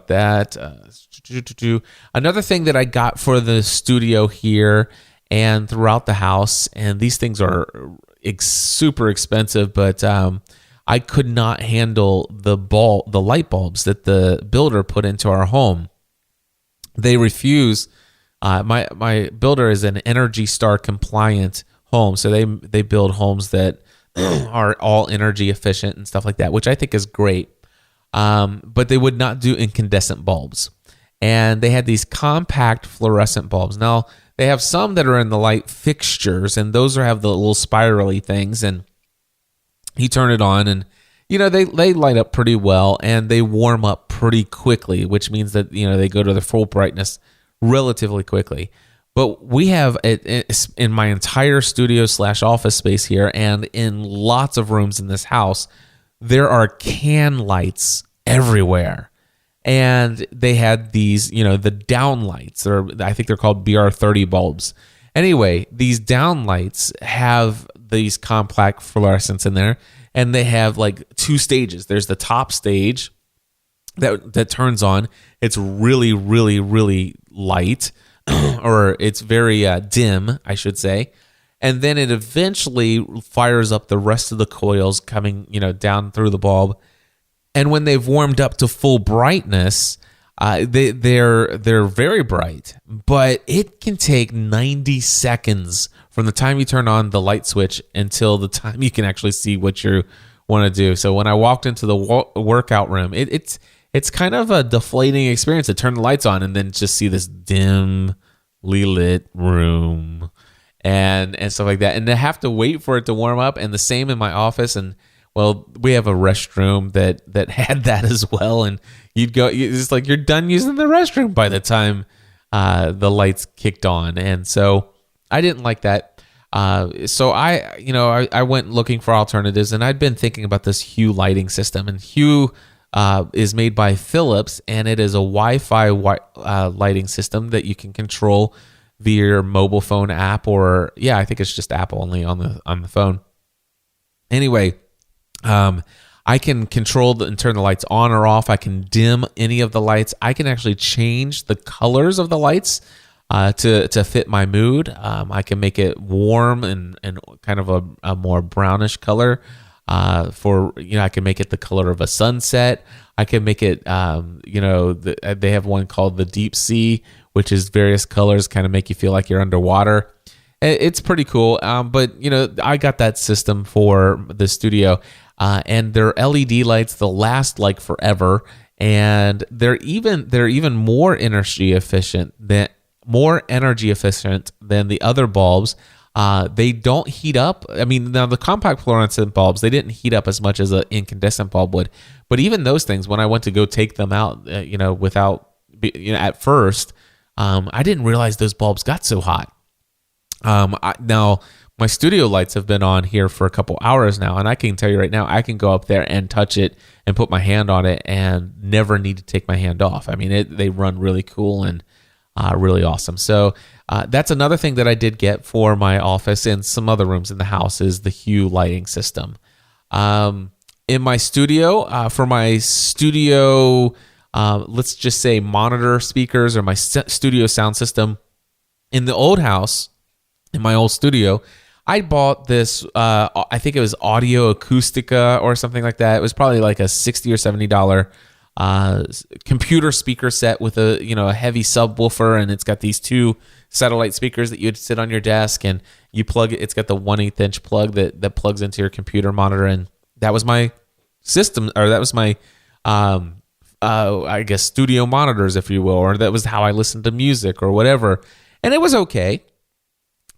Speaker 1: that. Another thing that I got for the studio here and throughout the house, and these things are super expensive, but I could not handle the light bulbs that the builder put into our home. They refuse. My builder is an Energy Star compliant home, so they build homes that are all energy efficient and stuff like that, which I think is great. But they would not do incandescent bulbs, and they had these compact fluorescent bulbs. Now they have some that are in the light fixtures, and those have the little spirally things, and you turn it on, and they light up pretty well, and they warm up pretty quickly, which means that they go to their full brightness relatively quickly. But we have it in my entire studio / office space here, and in lots of rooms in this house, there are can lights everywhere. And they had these, the down lights, I think they're called BR30 bulbs. Anyway, these down lights have these compact fluorescents in there, and they have like 2 stages. There's the top stage that turns on. It's really, really, really light, or it's very dim, I should say. And then it eventually fires up the rest of the coils coming, down through the bulb. And when they've warmed up to full brightness, they're very bright. But it can take 90 seconds from the time you turn on the light switch until the time you can actually see what you want to do. So when I walked into the workout room, it's kind of a deflating experience to turn the lights on and then just see this dimly lit room and stuff like that, and to have to wait for it to warm up. And the same in my office. And well, we have a restroom that had that as well, and it's like you're done using the restroom by the time the lights kicked on. And so I didn't like that. So I went looking for alternatives, and I'd been thinking about this Hue lighting system. And Hue is made by Philips, and it is a Wi-Fi lighting system that you can control via your mobile phone app, or I think it's just app only on the phone. Anyway, I can control and turn the lights on or off. I can dim any of the lights. I can actually change the colors of the lights to fit my mood. I can make it warm and kind of a more brownish color. I can make it the color of a sunset. I can make it, they have one called the Deep Sea, which is various colors, kind of make you feel like you're underwater. It's pretty cool. But I got that system for the studio, and their LED lights, they'll last like forever, and they're even more energy efficient than the other bulbs. They don't heat up. I mean, now the compact fluorescent bulbs, they didn't heat up as much as an incandescent bulb would. But even those things, when I went to go take them out, at first, I didn't realize those bulbs got so hot. Now my studio lights have been on here for a couple hours now, and I can tell you right now, I can go up there and touch it and put my hand on it and never need to take my hand off. I mean, they run really cool and really awesome. So that's another thing that I did get for my office and some other rooms in the house is the Hue lighting system. In my studio, for my studio, let's just say monitor speakers or my studio sound system, in the old house, in my old studio, I bought this, I think it was Audio Acoustica or something like that. It was probably like a $60 or $70 computer speaker set with a heavy subwoofer, and it's got these two satellite speakers that you'd sit on your desk, and you plug it. It's got the 1/8 inch plug that plugs into your computer monitor, and that was my system, or that was my I guess studio monitors, if you will, or that was how I listened to music or whatever, and it was okay.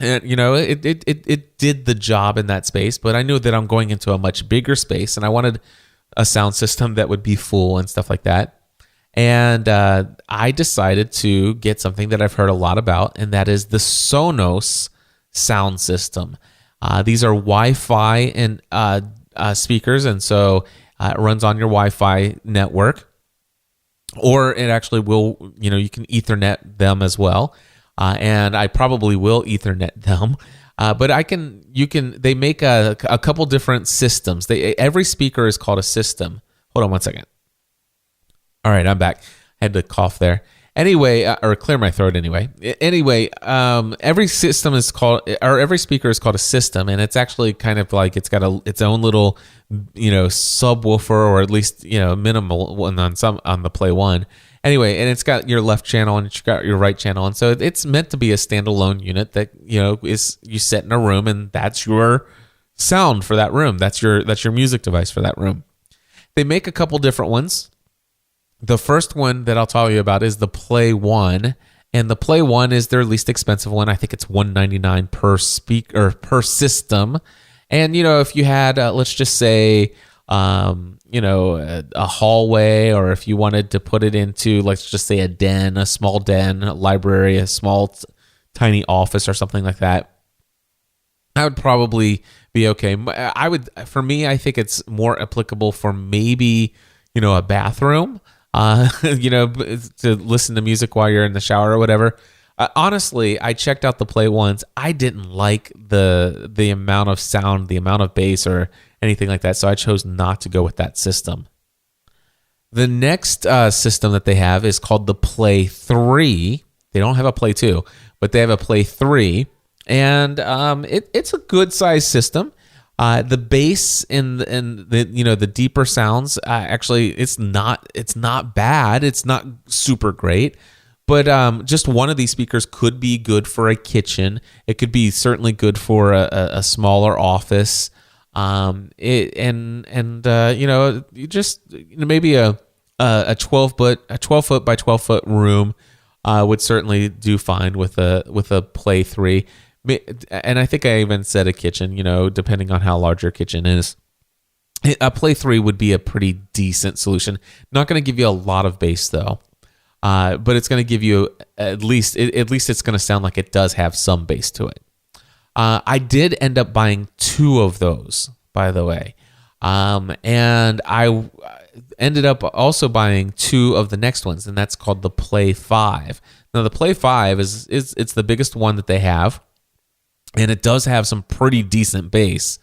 Speaker 1: And it did the job in that space, but I knew that I'm going into a much bigger space, and I wanted a sound system that would be full and stuff like that. And I decided to get something that I've heard a lot about, and that is the Sonos sound system. These are Wi-Fi and speakers, and so it runs on your Wi-Fi network, or it actually will. You can Ethernet them as well, and I probably will Ethernet them. But they make a couple different systems. Every speaker is called a system. Hold on one second. All right, I'm back. I had to cough there. Anyway, or clear my throat anyway. Anyway, every system is called, or every speaker is called a system, and it's actually kind of like it's got its own little, subwoofer, or at least minimal one on the Play One. Anyway, and it's got your left channel and it's got your right channel, and so it's meant to be a standalone unit that is you set in a room, and that's your sound for that room. That's your music device for that room. They make a couple different ones. The first one that I'll tell you about is the Play One, and the Play One is their least expensive one. I think it's $199 per speaker per system. And if you had let's just say a hallway, or if you wanted to put it into, let's just say a small den, a library, a small tiny office or something like that, that would probably be okay. I think it's more applicable for maybe, a bathroom, to listen to music while you're in the shower or whatever. Honestly, I checked out the Play Ones. I didn't like the amount of sound, the amount of bass, or anything like that, so I chose not to go with that system. The next system that they have is called the Play 3. They don't have a Play 2, but they have a Play 3, and it's a good size system. The bass and the deeper sounds, actually it's not bad. It's not super great, but just one of these speakers could be good for a kitchen. It could be certainly good for a smaller office. Maybe a 12 foot by 12 foot room would certainly do fine with a Play 3. And I think I even said a kitchen, depending on how large your kitchen is. A Play 3 would be a pretty decent solution. Not going to give you a lot of bass though, but it's going to give you at least it's going to sound like it does have some bass to it. I did end up buying 2 of those, by the way, and I ended up also buying 2 of the next ones, and that's called the Play 5. Now the Play 5 is it's the biggest one that they have. And it does have some pretty decent bass,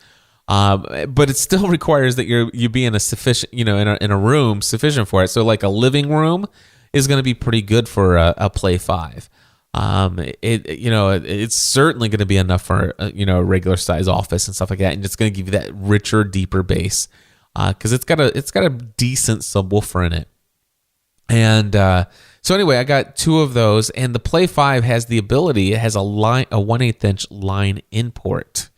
Speaker 1: but it still requires that you be in a sufficient, in a room sufficient for it. So like a living room is going to be pretty good for a Play 5. It's certainly going to be enough for a regular size office and stuff like that, and it's going to give you that richer, deeper bass because it's got a decent subwoofer in it. And so anyway, I got 2 of those, and the Play 5 has the ability. It has a 1/8 inch line import.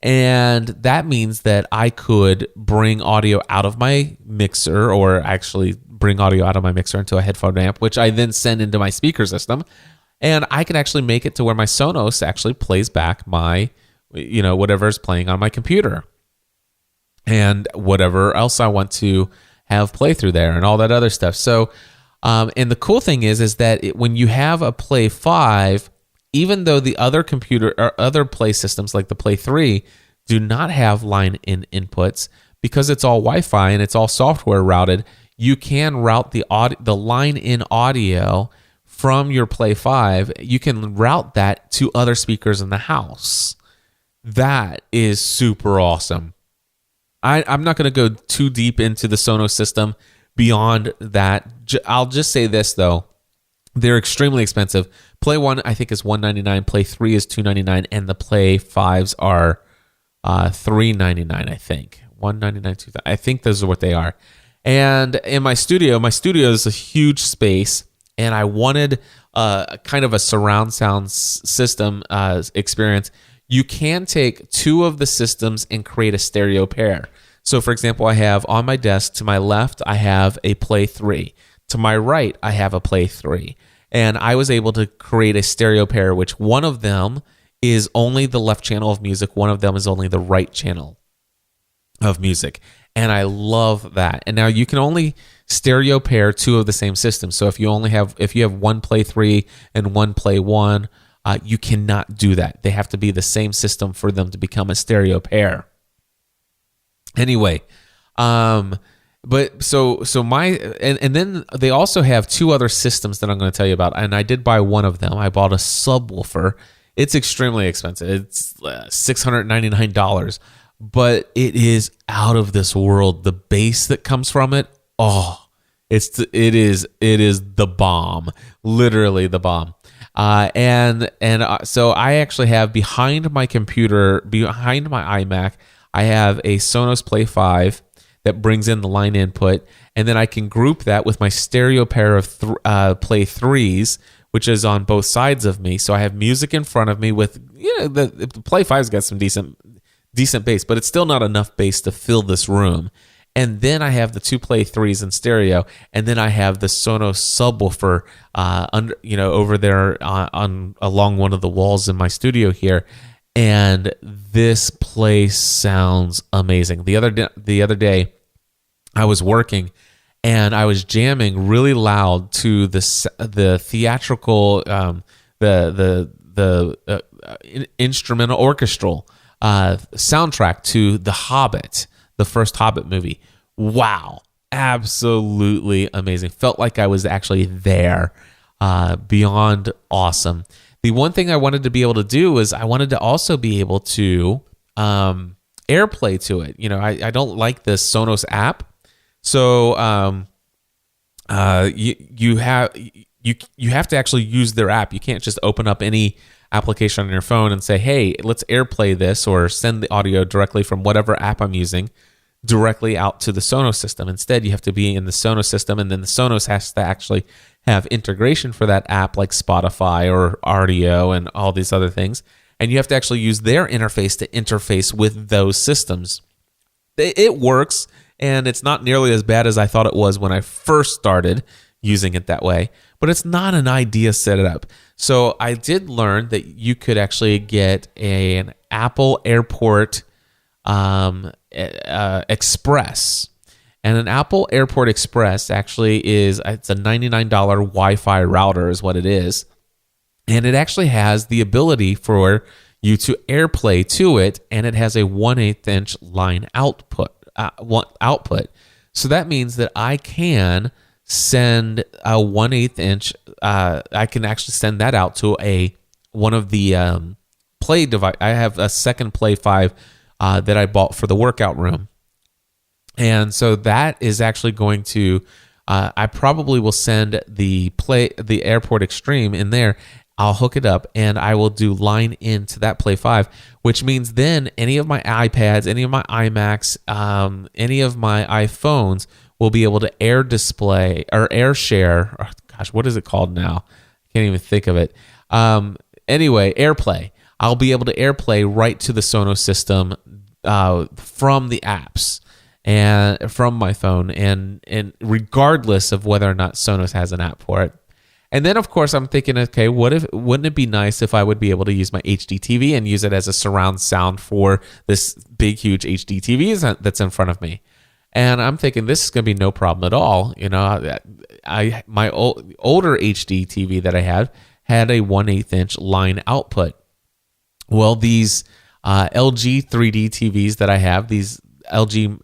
Speaker 1: And that means that I could bring audio out of my mixer, or actually bring audio out of my mixer into a headphone amp, which I then send into my speaker system. And I can actually make it to where my Sonos actually plays back my, whatever is playing on my computer. And whatever else I want to have play through there and all that other stuff. So, and the cool thing is that when you have a Play 5, even though the other computer or other Play systems like the Play 3 do not have line-in inputs, because it's all Wi-Fi and it's all software routed, you can route the line-in audio from your Play 5. You can route that to other speakers in the house. That is super awesome. I'm not going to go too deep into the Sonos system beyond that. I'll just say this, though. They're extremely expensive. Play 1, I think, is $199. Play 3 is $299. And the Play 5s are $399, I think. $199, $299. I think those are what they are. And in my studio is a huge space. And I wanted kind of a surround sound system experience. You can take 2 of the systems and create a stereo pair. So, for example, I have on my desk, to my left, I have a Play 3. To my right, I have a Play 3. And I was able to create a stereo pair, which one of them is only the left channel of music. One of them is only the right channel of music. And I love that. And now you can only stereo pair 2 of the same system. So if you have one Play 3 and one Play 1, you cannot do that. They have to be the same system for them to become a stereo pair. Anyway, but so my and then they also have 2 other systems that I'm going to tell you about, and I did buy one of them. I bought a subwoofer. It's extremely expensive. It's $699, but it is out of this world. The bass that comes from it, it is the bomb, literally the bomb. So I actually have behind my iMac, I have a Sonos Play 5 that brings in the line input, and then I can group that with my stereo pair of Play 3s, which is on both sides of me. So I have music in front of me with, the Play 5's got some decent bass, but it's still not enough bass to fill this room. And then I have the 2 Play 3s in stereo, and then I have the Sonos subwoofer over there along one of the walls in my studio here. And this place sounds amazing. The other day, I was working and I was jamming really loud to the theatrical, instrumental orchestral soundtrack to The Hobbit, the first Hobbit movie. Wow, absolutely amazing. Felt like I was actually there. Beyond awesome. The one thing I wanted to be able to do is I wanted to also be able to AirPlay to it. I don't like the Sonos app, so you have to actually use their app. You can't just open up any application on your phone and say, "Hey, let's AirPlay this," or send the audio directly from whatever app I'm using directly out to the Sonos system. Instead, you have to be in the Sonos system, and then the Sonos has to actually have integration for that app like Spotify or RDO and all these other things. And you have to actually use their interface to interface with those systems. It works, and it's not nearly as bad as I thought it was when I first started using it that way, but it's not an idea setup. So I did learn that you could actually get an Apple Airport Express. And an Apple Airport Express actually it's a $99 Wi-Fi router is what it is. And it actually has the ability for you to AirPlay to it, and it has a 1/8 inch line output. So that means that I can send a 1/8 inch, I can actually send that out to one of the Play device. I have a second Play 5 that I bought for the workout room. And so that is actually going to, I probably will send the Airport Extreme in there. I'll hook it up and I will do line into that Play 5, which means then any of my iPads, any of my iMacs, any of my iPhones will be able to air display or air share. Oh, gosh, what is it called now? I can't even think of it. Anyway, AirPlay. I'll be able to AirPlay right to the Sonos system from the apps and from my phone, and regardless of whether or not Sonos has an app for it. And then, of course, I'm thinking, okay, wouldn't it be nice if I would be able to use my HD TV and use it as a surround sound for this big, huge HD TV that's in front of me? And I'm thinking this is going to be no problem at all. You know, my older HD TV that I had a 1/8 inch line output. Well, these LG 3D TVs that I have, these LG,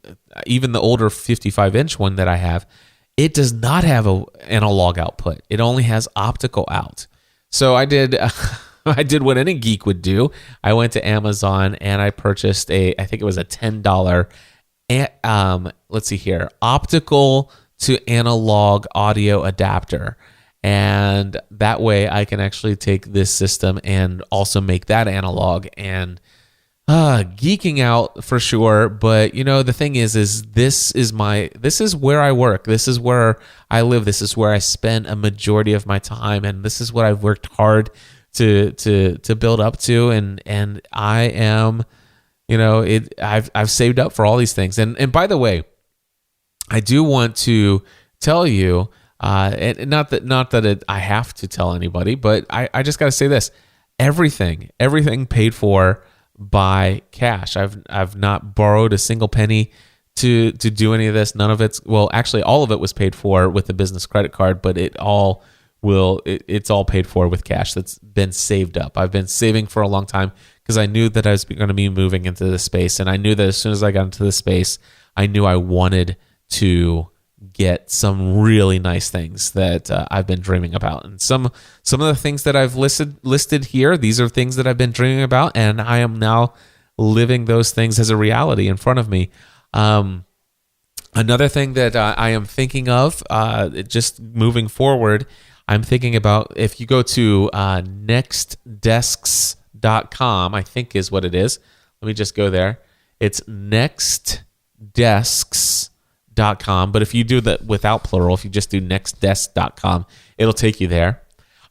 Speaker 1: even the older 55 inch one that I have, it does not have an analog output. It only has optical out. So I did what any geek would do. I went to Amazon and I purchased I think it was a $10, let's see here, optical to analog audio adapter. And that way I can actually take this system and also make that analog, and geeking out for sure. But you know, the thing is this is where I work. This is where I live. This is where I spend a majority of my time. And this is what I've worked hard to build up to. And I am, you know, I've saved up for all these things. And by the way, I do want to tell you, and not that I have to tell anybody, but I just got to say this: everything paid for by cash. I've not borrowed a single penny to do any of this. None of it's, well, actually, all of it was paid for with the business credit card, but it's all paid for with cash that's been saved up. I've been saving for a long time because I knew that I was going to be moving into this space, and I knew that as soon as I got into this space, I knew I wanted to get some really nice things that I've been dreaming about. And some of the things that I've listed here, these are things that I've been dreaming about, and I am now living those things as a reality in front of me. Another thing that I am thinking of, just moving forward, I'm thinking about, if you go to nextdesks.com, I think is what it is. Let me just go there. It's nextdesks.com. But if you do that without plural, if you just do nextdesk.com, it'll take you there.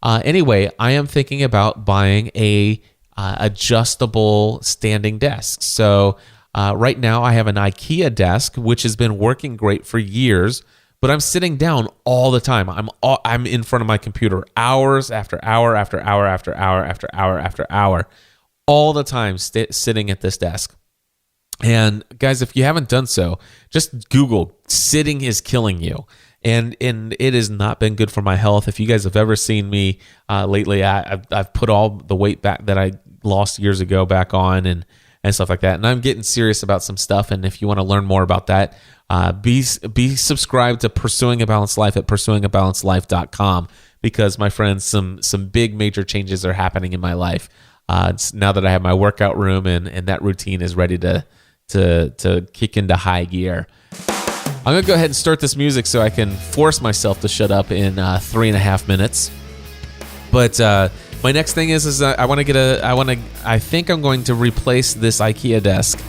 Speaker 1: Anyway, I am thinking about buying a adjustable standing desk. So right now I have an IKEA desk, which has been working great for years, but I'm sitting down all the time. I'm in front of my computer hours after hour after hour after hour after hour after hour, all the time sitting at this desk. And guys, if you haven't done so, just Google "sitting is killing you," and it has not been good for my health. If you guys have ever seen me lately, I've put all the weight back that I lost years ago back on and stuff like that. And I'm getting serious about some stuff. And if you want to learn more about that, be subscribed to Pursuing a Balanced Life at pursuingabalancedlife.com, because my friends, some big major changes are happening in my life. It's now that I have my workout room and that routine is ready to kick into high gear. I'm going to go ahead and start this music so I can force myself to shut up in 3.5 minutes. But my next thing is I think I'm going to replace this IKEA desk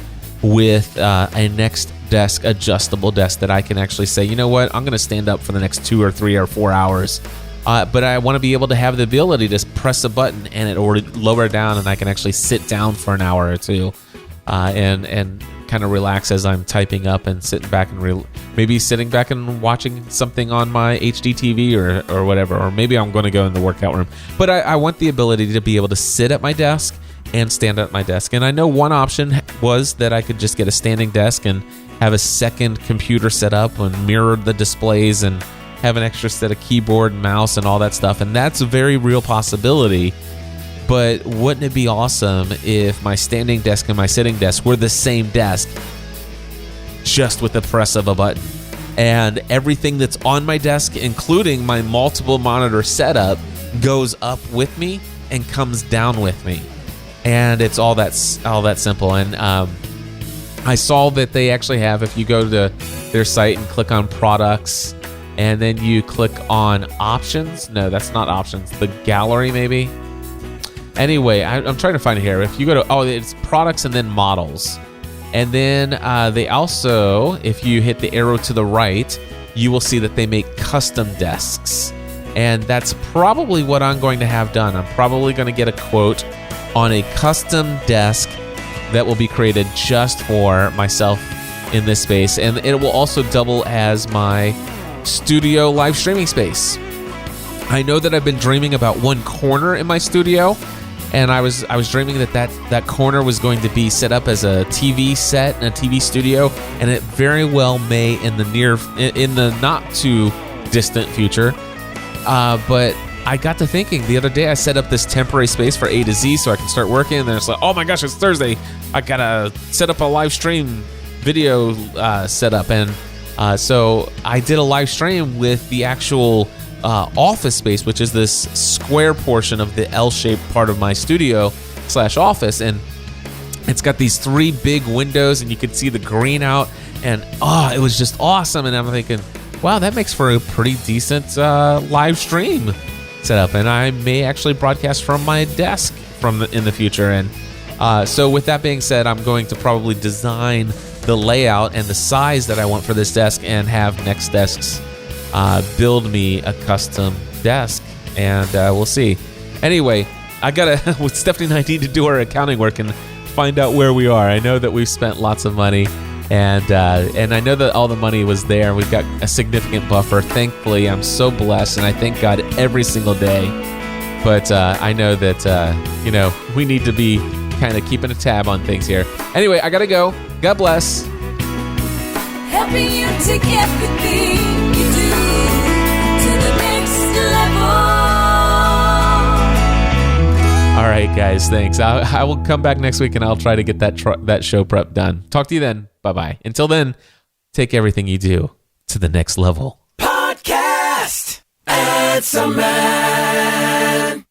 Speaker 1: with a Next Desk adjustable desk that I can actually say, you know what, I'm going to stand up for the next 2 or 3 or 4 hours. But I want to be able to have the ability to press a button and it or lower it down, and I can actually sit down for an hour or two. And kind of relax as I'm typing up and sitting back and maybe sitting back and watching something on my HD TV or whatever, or maybe I'm going to go in the workout room. But I want the ability to be able to sit at my desk and stand at my desk. And I know one option was that I could just get a standing desk and have a second computer set up and mirror the displays and have an extra set of keyboard and mouse and all that stuff. And that's a very real possibility. But wouldn't it be awesome if my standing desk and my sitting desk were the same desk, just with the press of a button? And everything that's on my desk, including my multiple monitor setup, goes up with me and comes down with me. And it's all that simple. And I saw that they actually have, if you go to their site and click on products, and then you click on options. No, that's not options. The gallery, maybe. Anyway, I'm trying to find it here. If you go to, it's products and then models. And then they also, if you hit the arrow to the right, you will see that they make custom desks. And that's probably what I'm going to have done. I'm probably going to get a quote on a custom desk that will be created just for myself in this space. And it will also double as my studio live streaming space. I know that I've been dreaming about one corner in my studio, and I was dreaming that corner was going to be set up as a TV set and a TV studio, and it very well may in the not too distant future. But I got to thinking the other day, I set up this temporary space for A to Z so I can start working, and then it's like, oh my gosh, it's Thursday. I gotta set up a live stream video setup, and so I did a live stream with the actual office space, which is this square portion of the L-shaped part of my studio / office, and it's got these 3 big windows, and you can see the green out, and it was just awesome. And I'm thinking, wow, that makes for a pretty decent live stream setup, and I may actually broadcast from my desk in the future. And so with that being said, I'm going to probably design the layout and the size that I want for this desk and have Next Desks build me a custom desk, and we'll see. Anyway, I gotta with Stephanie and I need to do our accounting work and find out where we are. I know that we've spent lots of money, and I know that all the money was there. We've got a significant buffer. Thankfully, I'm so blessed, and I thank God every single day. But I know that we need to be kind of keeping a tab on things here. Anyway, I gotta go. God bless.
Speaker 5: Helping you take everything you do to the next level.
Speaker 1: All right, guys, thanks. I will come back next week and I'll try to get that show prep done. Talk to you then. Bye-bye. Until then, take everything you do to the next level.
Speaker 3: Podcast Answer Man.